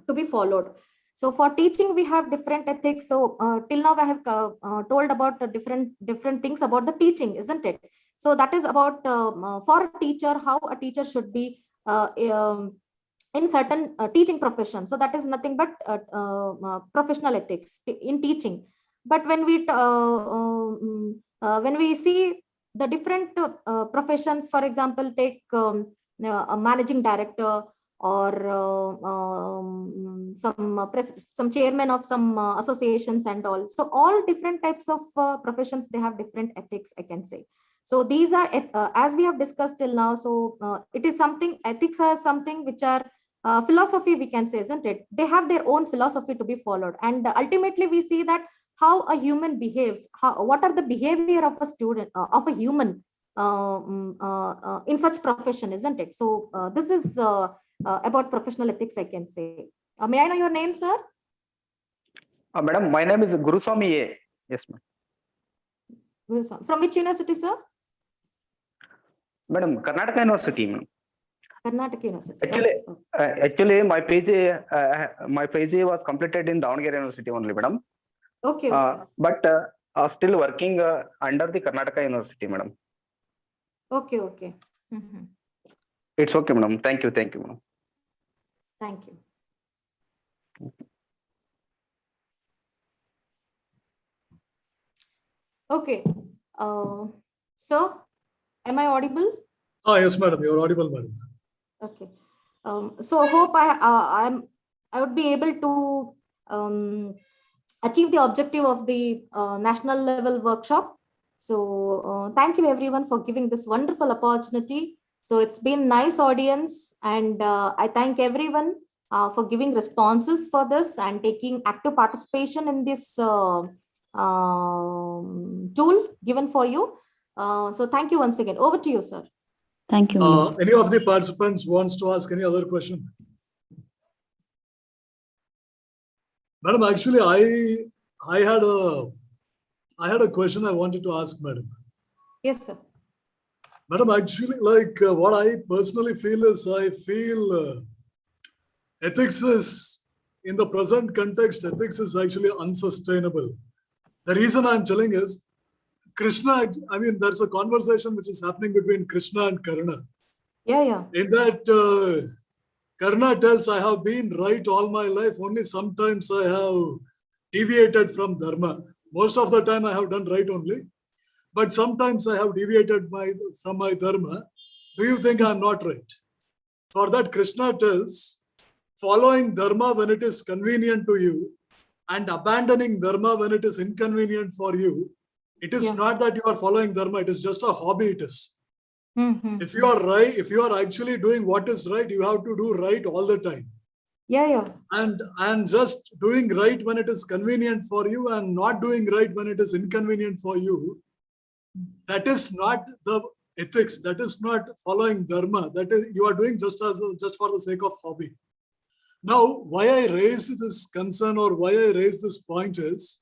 Speaker 1: to be followed. So for teaching we have different ethics. So till now I have told about different things about the teaching, isn't it? So that is about for a teacher, how a teacher should be in certain teaching profession. So that is nothing but professional ethics in teaching. But when we see the different professions, for example, take a managing director or some chairman of some associations and all. So all different types of professions, they have different ethics, I can say. So these are as we have discussed till now. So it is something, ethics are something which are philosophy, we can say, isn't it? They have their own philosophy to be followed, and ultimately we see that how a human behaves, what are the behavior of a student, of a human in such profession, isn't it? So this is about professional ethics, I can say. May I know your name, sir?
Speaker 5: Madam, my name is Guruswami A. Yes, ma'am.
Speaker 1: From which university, sir?
Speaker 5: Madam, Karnataka University, ma'am.
Speaker 1: Karnataka University.
Speaker 5: Actually, my PG was completed in Davangere University only, madam.
Speaker 1: Okay.
Speaker 5: But still working under the Karnataka University, madam.
Speaker 1: Okay, okay. Mm-hmm.
Speaker 5: It's okay, madam. Thank you, madam.
Speaker 1: Thank you. Okay. Sir, am I audible?
Speaker 6: Yes, madam. You're audible, madam.
Speaker 1: Okay. So hope I would be able to achieve the objective of the national level workshop. So thank you everyone for giving this wonderful opportunity. So it's been nice audience, and I thank everyone for giving responses for this and taking active participation in this tool given for you. So thank you once again. Over to you, sir.
Speaker 10: Thank you.
Speaker 6: Any of the participants wants to ask any other question? Madam, actually, I had a question I wanted to ask, madam.
Speaker 1: Yes, sir.
Speaker 6: Madam, actually, like what I personally feel is, I feel ethics is, in the present context, ethics is actually unsustainable. The reason I'm telling is, Krishna, I mean, there's a conversation which is happening between Krishna and Karna.
Speaker 1: Yeah.
Speaker 6: In that, Karna tells, I have been right all my life, only sometimes I have deviated from dharma. Most of the time I have done right only, but sometimes I have deviated from my dharma. Do you think I'm not right? For that, Krishna tells, following dharma when it is convenient to you and abandoning dharma when it is inconvenient for you, it is not that you are following dharma, it is just a hobby, it is.
Speaker 1: Mm-hmm.
Speaker 6: If you are right, if you are actually doing what is right, you have to do right all the time.
Speaker 1: Yeah.
Speaker 6: And just doing right when it is convenient for you and not doing right when it is inconvenient for you, that is not the ethics, that is not following dharma, that is, you are doing just for the sake of hobby. Now, why I raised this concern or why I raised this point is,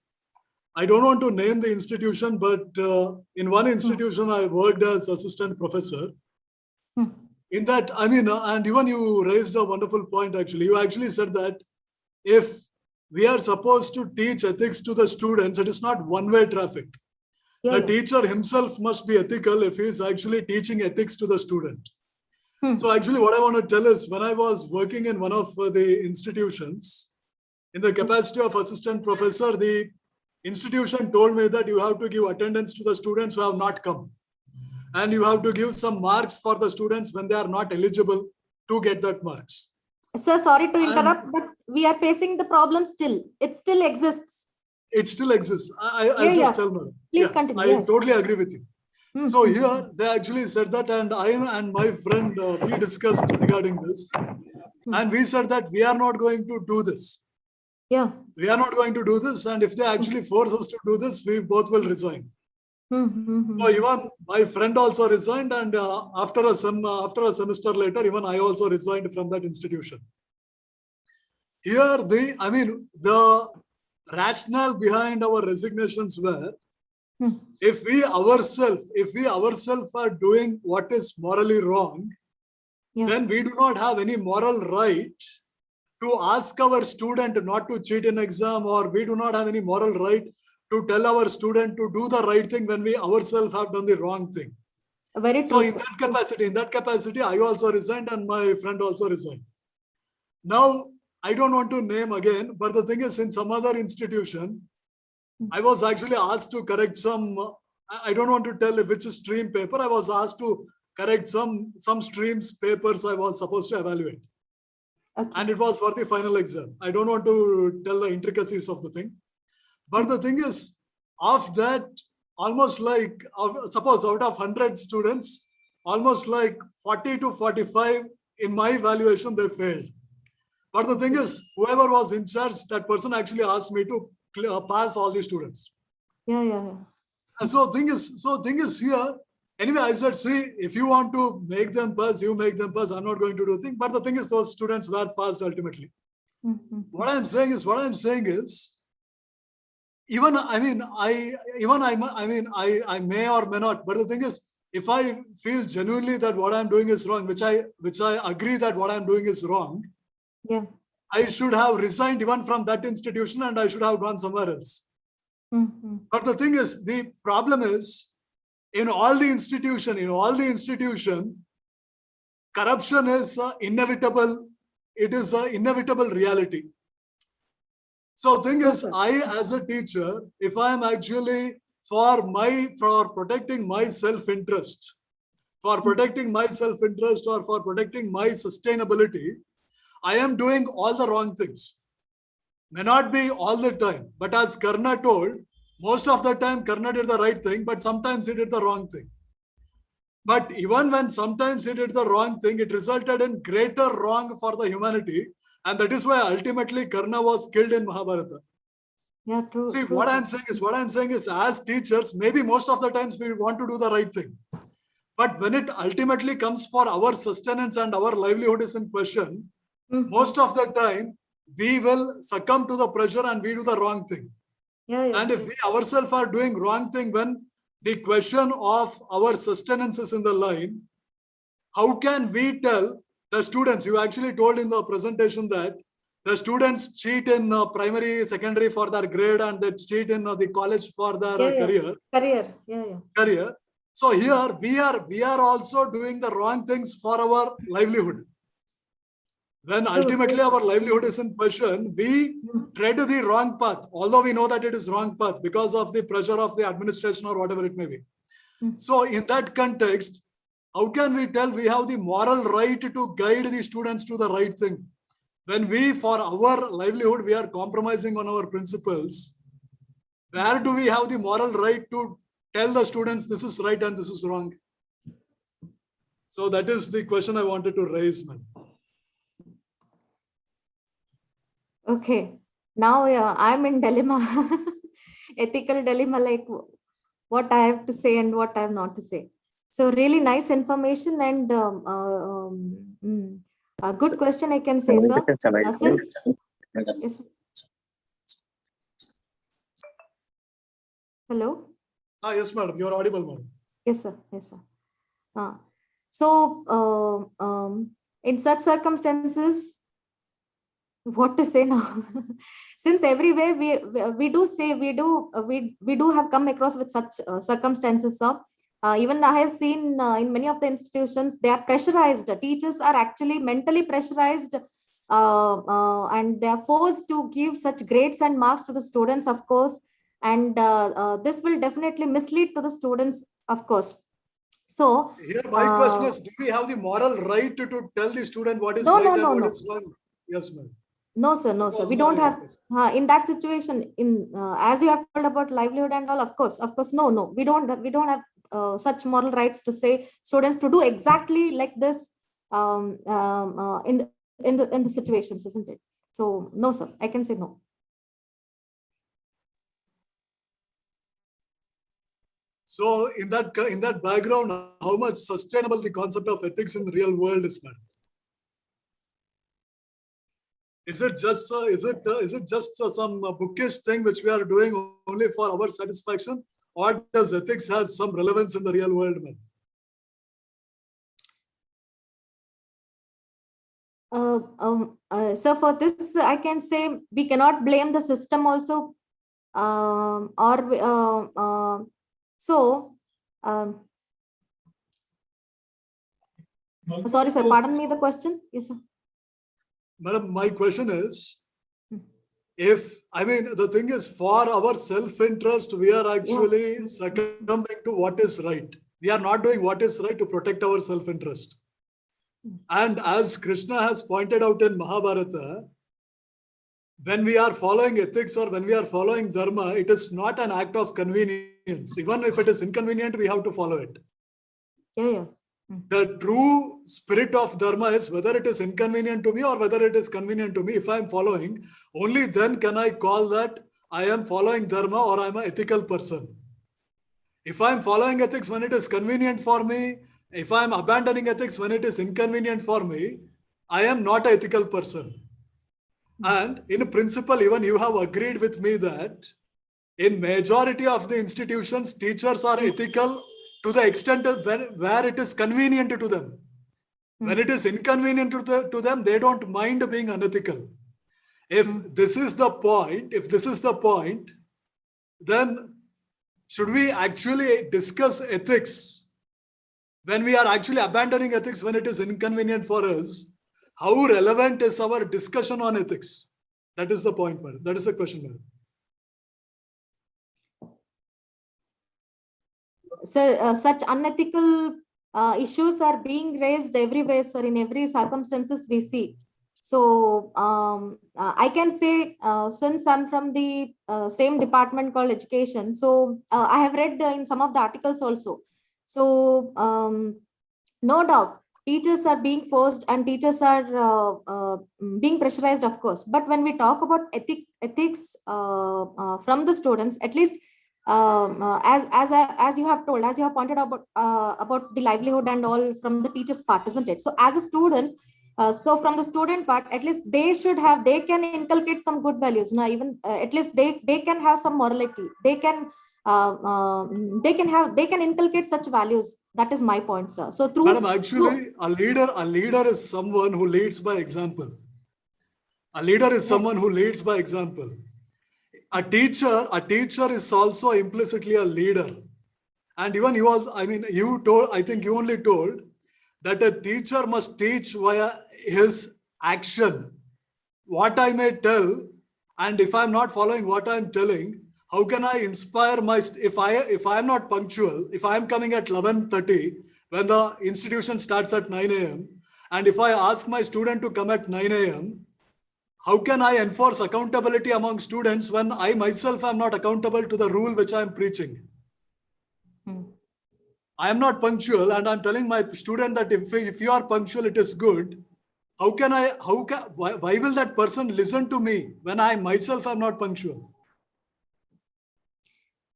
Speaker 6: I don't want to name the institution, but in one institution I worked as assistant professor. In that, I mean, and even you raised a wonderful point actually. You actually said that if we are supposed to teach ethics to the students, it is not one-way traffic. The teacher himself must be ethical if he is actually teaching ethics to the student. So actually what I want to tell is, when I was working in one of the institutions, in the capacity of assistant professor, the institution told me that you have to give attendance to the students who have not come. And you have to give some marks for the students when they are not eligible to get that marks.
Speaker 1: Sir, sorry to interrupt, but we are facing the problem still. It still exists.
Speaker 6: It still exists. I'll just tell madam.
Speaker 1: Please continue.
Speaker 6: I totally agree with you. So here they actually said that, and I and my friend, we discussed regarding this. And we said that we are not going to do this.
Speaker 1: Yeah.
Speaker 6: We are not going to do this, and if they actually force us to do this, we both will resign. So even my friend also resigned, and after a semester later, even I also resigned from that institution. Here, the rationale behind our resignations were, if we ourselves are doing what is morally wrong, then we do not have any moral right to ask our student not to cheat in exam, or we do not have any moral right to tell our student to do the right thing when we ourselves have done the wrong thing.
Speaker 1: Very true.
Speaker 6: So in that capacity, I also resigned and my friend also resigned. Now, I don't want to name again, but the thing is, in some other institution, I was actually asked to correct some, I don't want to tell which stream paper, I was asked to correct some streams papers I was supposed to evaluate. And it was for the final exam. I don't want to tell the intricacies of the thing. But the thing is, of that, almost like, suppose out of 100 students, almost like 40 to 45, in my evaluation, they failed. But the thing is, whoever was in charge, that person actually asked me to pass all the students.
Speaker 1: Yeah.
Speaker 6: So thing is here, Anyway, I said, see, if you want to make them pass, you make them pass. I'm not going to do a thing. But the thing is, those students were passed ultimately. What I'm saying is, even I may or may not. But the thing is, if I feel genuinely that what I'm doing is wrong, which I agree that what I'm doing is wrong,
Speaker 1: yeah,
Speaker 6: I should have resigned even from that institution and I should have gone somewhere else. But the thing is, the problem is, in all the institution, corruption is inevitable. It is an inevitable reality. So the thing is, I as a teacher, if I am actually for protecting my self-interest, or for protecting my sustainability, I am doing all the wrong things. May not be all the time, but as Karna told, most of the time Karna did the right thing, but sometimes he did the wrong thing. But even when sometimes he did the wrong thing, it resulted in greater wrong for the humanity. And that is why ultimately Karna was killed in Mahabharata.
Speaker 1: Yeah, true.
Speaker 6: See,
Speaker 1: true,
Speaker 6: what
Speaker 1: sir.
Speaker 6: I'm saying is, as teachers, maybe most of the times we want to do the right thing. But when it ultimately comes for our sustenance and our livelihood is in question, most of the time we will succumb to the pressure and we do the wrong thing. And if we ourselves are doing wrong thing when the question of our sustenance is in the line, how can we tell the students? You actually told in the presentation that the students cheat in primary, secondary for their grade and they cheat in the college for their career. Career. So here we are also doing the wrong things for our livelihood. When ultimately our livelihood is in question, we tread the wrong path, although we know that it is wrong path because of the pressure of the administration or whatever it may be. So in that context, how can we tell we have the moral right to guide the students to the right thing? When we, for our livelihood, we are compromising on our principles, where do we have the moral right to tell the students this is right and this is wrong? So that is the question I wanted to raise, man.
Speaker 1: Okay, now I'm in dilemma, ethical dilemma, like what I have to say and what I have not to say. So really nice information and a good question, I can say, sir. Yes, sir. Hello?
Speaker 6: Yes, madam, you're audible, madam.
Speaker 1: Yes, sir. Yes, sir. In such circumstances, what to say now? Since everywhere we do say we do have come across with such circumstances, sir. Even I have seen in many of the institutions, they are pressurized. Teachers are actually mentally pressurized, and they are forced to give such grades and marks to the students, of course. And this will definitely mislead to the students, of course. So
Speaker 6: here my question is, do we have the moral right to tell the student what is right and what is wrong? Yes, ma'am.
Speaker 1: No, sir. No, sir. We don't have in that situation. In as you have told about livelihood and all, of course, no. We don't have such moral rights to say students to do exactly like this in the situations, isn't it? So no, sir. I can say no.
Speaker 6: So in that background, how much sustainable the concept of ethics in the real world is, madam? Is it just some bookish thing which we are doing only for our satisfaction, or does ethics has some relevance in the real world, man?
Speaker 1: So for this, I can say we cannot blame the system also, sorry, sir. Pardon me the question. Yes, sir.
Speaker 6: Madam, my question is, the thing is, for our self-interest, we are actually succumbing to what is right. We are not doing what is right to protect our self-interest. And as Krishna has pointed out in Mahabharata, when we are following ethics or when we are following dharma, it is not an act of convenience. Even if it is inconvenient, we have to follow it.
Speaker 1: Yeah.
Speaker 6: The true spirit of dharma is whether it is inconvenient to me or whether it is convenient to me. If I am following, only then can I call that I am following dharma or I am an ethical person. If I'm following ethics when it is convenient for me, if I'm abandoning ethics when it is inconvenient for me, I am not an ethical person. And in principle, even you have agreed with me that in majority of the institutions, teachers are ethical to the extent of where it is convenient to them. When it is inconvenient to them, they don't mind being unethical. If this is the point, then should we actually discuss ethics when we are actually abandoning ethics when it is inconvenient for us? How relevant is our discussion on ethics? That is the point, madam. That is the question, madam.
Speaker 1: So such unethical issues are being raised everywhere, sir, in every circumstances we see. So I can say, since I'm from the same department called education, so I have read in some of the articles also. So no doubt, teachers are being forced and teachers are being pressurized, of course. But when we talk about ethics from the students, at least as you have told, as you have pointed out about the livelihood and all from the teacher's part, isn't it? So as a student, so from the student part, at least they can inculcate some good values. Now, even at least they can have some morality. They can inculcate such values. That is my point, sir. So through,
Speaker 6: madam, actually, a leader is someone who leads by example. A leader is someone who leads by example. A teacher is also implicitly a leader. And even you all, I think you only told that a teacher must teach via his action. What I may tell, and if I'm not following what I'm telling, how can I inspire if I am not punctual, if I am coming at 11:30 when the institution starts at 9 a.m. and if I ask my student to come at 9 a.m., how can I enforce accountability among students when I myself am not accountable to the rule which I am preaching? I am not punctual and I'm telling my student that if you are punctual, it is good. Why will that person listen to me when I myself am not punctual?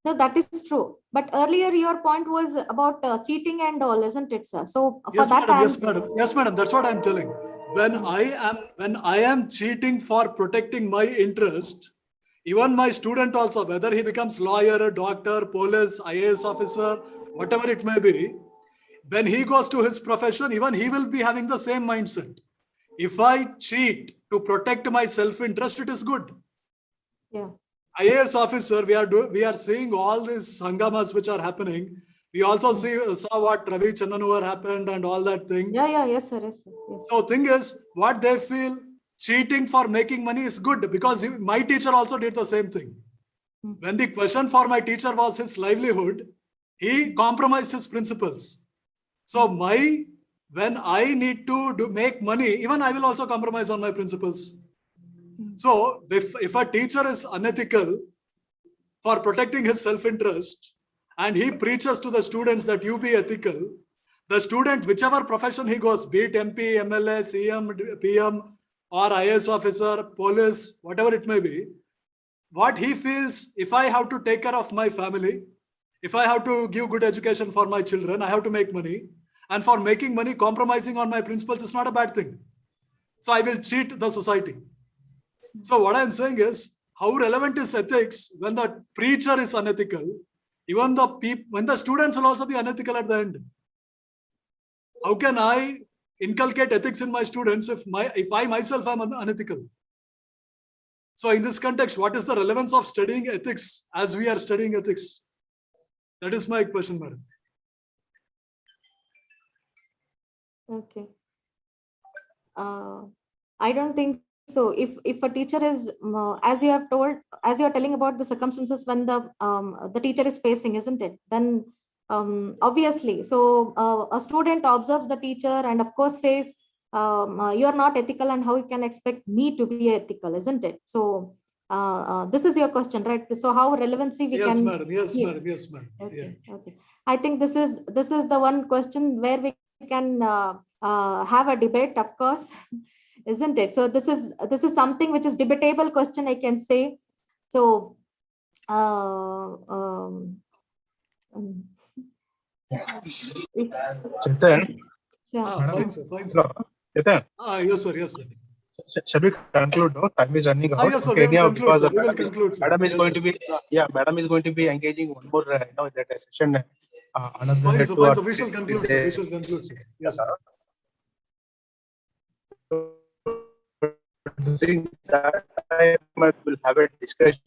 Speaker 1: No, that is true. But earlier your point was about cheating and all, isn't it, sir? So for
Speaker 6: Yes,
Speaker 1: that,
Speaker 6: madam. Yes, madam. That's what I'm telling. When I am cheating for protecting my interest, even my student also, whether he becomes lawyer, doctor, police, IAS officer, whatever it may be, when he goes to his profession, even he will be having the same mindset. If I cheat to protect my self-interest, it is good.
Speaker 1: Yeah.
Speaker 6: IAS officer, we are seeing all these hangamas which are happening. We also saw what Ravi Channanuvar happened and all that thing.
Speaker 1: Yeah, yes, sir. Yes.
Speaker 6: So thing is, what they feel, cheating for making money is good because my teacher also did the same thing. When the question for my teacher was his livelihood, he compromised his principles. So when I need to make money, even I will also compromise on my principles. So if a teacher is unethical for protecting his self-interest and he preaches to the students that you be ethical, the student, whichever profession he goes, be it MP, MLA, CM, PM, or IAS officer, police, whatever it may be, what he feels, if I have to take care of my family, if I have to give good education for my children, I have to make money. And for making money, compromising on my principles is not a bad thing. So I will cheat the society. So what I'm saying is, how relevant is ethics when the preacher is unethical? Even when the students will also be unethical at the end. How can I inculcate ethics in my students if I myself am unethical? So in this context, what is the relevance of studying ethics as we are studying ethics? That is my question, madam.
Speaker 1: Okay. I don't think so. If a teacher is, as you have told, as you are telling about the circumstances when the teacher is facing, isn't it? Then obviously, so a student observes the teacher and of course says, you are not ethical and how you can expect me to be ethical, isn't it? So this is your question, right? So how relevancy we
Speaker 6: yes,
Speaker 1: can
Speaker 6: madam. Yes,
Speaker 1: give.
Speaker 6: madam. Yes, madam.
Speaker 1: Okay. Okay. I think this is the one question where we can have a debate, of course, isn't it? So this is something which is debatable question, I can say. So
Speaker 12: Chetan.
Speaker 6: Fine, sir. Fine, sir.
Speaker 12: Hello. Chetan.
Speaker 6: Yes, sir. Yes, sir.
Speaker 12: Shall we conclude? No, time is running out.
Speaker 6: Yes, sir.
Speaker 12: Okay,
Speaker 6: We will
Speaker 12: anyhow,
Speaker 6: conclude,
Speaker 12: because
Speaker 6: sir. We will conclude, sir.
Speaker 12: Madam is
Speaker 6: Yes,
Speaker 12: going
Speaker 6: sir.
Speaker 12: to be, Madam is going to be engaging one more, that session. Another
Speaker 6: Fine, sir.
Speaker 12: 2
Speaker 6: Fine,
Speaker 12: or
Speaker 6: sir. We shall
Speaker 12: 3
Speaker 6: conclude, sir. We shall conclude, sir. Yes, sir.
Speaker 12: Think that time will have a discussion.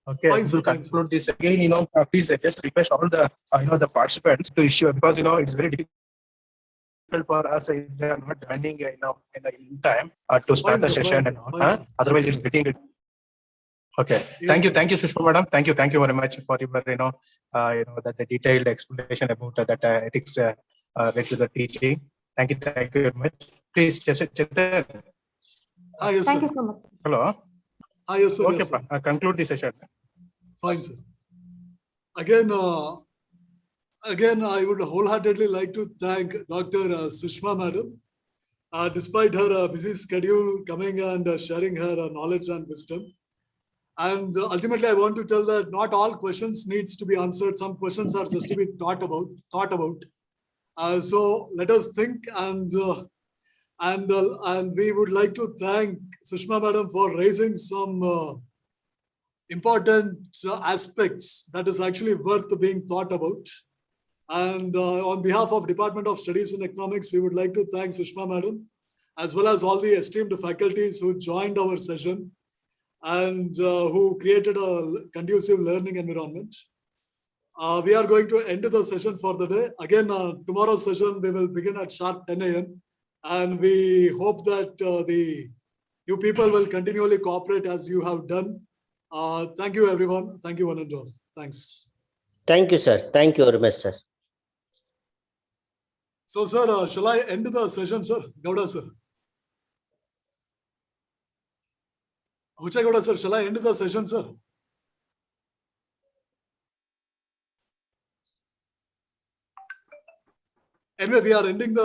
Speaker 12: Okay,
Speaker 6: Fine,
Speaker 12: we
Speaker 6: sir.
Speaker 12: will
Speaker 6: Fine, sir.
Speaker 12: conclude this again. Please just request all the, the participants to issue, because it's very difficult for us if they are not joining, in time to start
Speaker 6: Fine,
Speaker 12: the
Speaker 6: sir.
Speaker 12: session
Speaker 6: Fine,
Speaker 12: and
Speaker 6: sir.
Speaker 12: all.
Speaker 6: Fine, sir.
Speaker 12: Otherwise, it's getting. Okay.
Speaker 6: Yes, sir.
Speaker 12: Thank you, Sushma Madam. Thank you very much for your, that the detailed explanation about that ethics related to the teaching. Thank you very much. Please, Chetan.
Speaker 6: Yes,
Speaker 1: Thank
Speaker 6: sir.
Speaker 1: you so much.
Speaker 12: Hello.
Speaker 6: Yes, sir.
Speaker 12: Okay,
Speaker 6: Yes, sir.
Speaker 12: conclude the session.
Speaker 6: Fine, sir. Again, I would wholeheartedly like to thank Dr. Sushma Madam. Despite her busy schedule, coming and sharing her knowledge and wisdom. And ultimately, I want to tell that not all questions needs to be answered. Some questions are just to be thought about. So let us think, and we would like to thank Sushma Madam for raising some important aspects that is actually worth being thought about. And on behalf of Department of Studies in Economics, we would like to thank Sushma Madam, as well as all the esteemed faculties who joined our session and who created a conducive learning environment. We are going to end the session for the day. Again, tomorrow's session, we will begin at sharp 10 a.m. And we hope that you people will continually cooperate as you have done. Thank you, everyone. Thank you, one and all. Thanks.
Speaker 13: Thank you, sir. Thank you very much, sir.
Speaker 6: So, sir, shall I end the session, sir? Gowda, sir. Gowda, sir, shall I end the session, sir? Anyway, we are ending the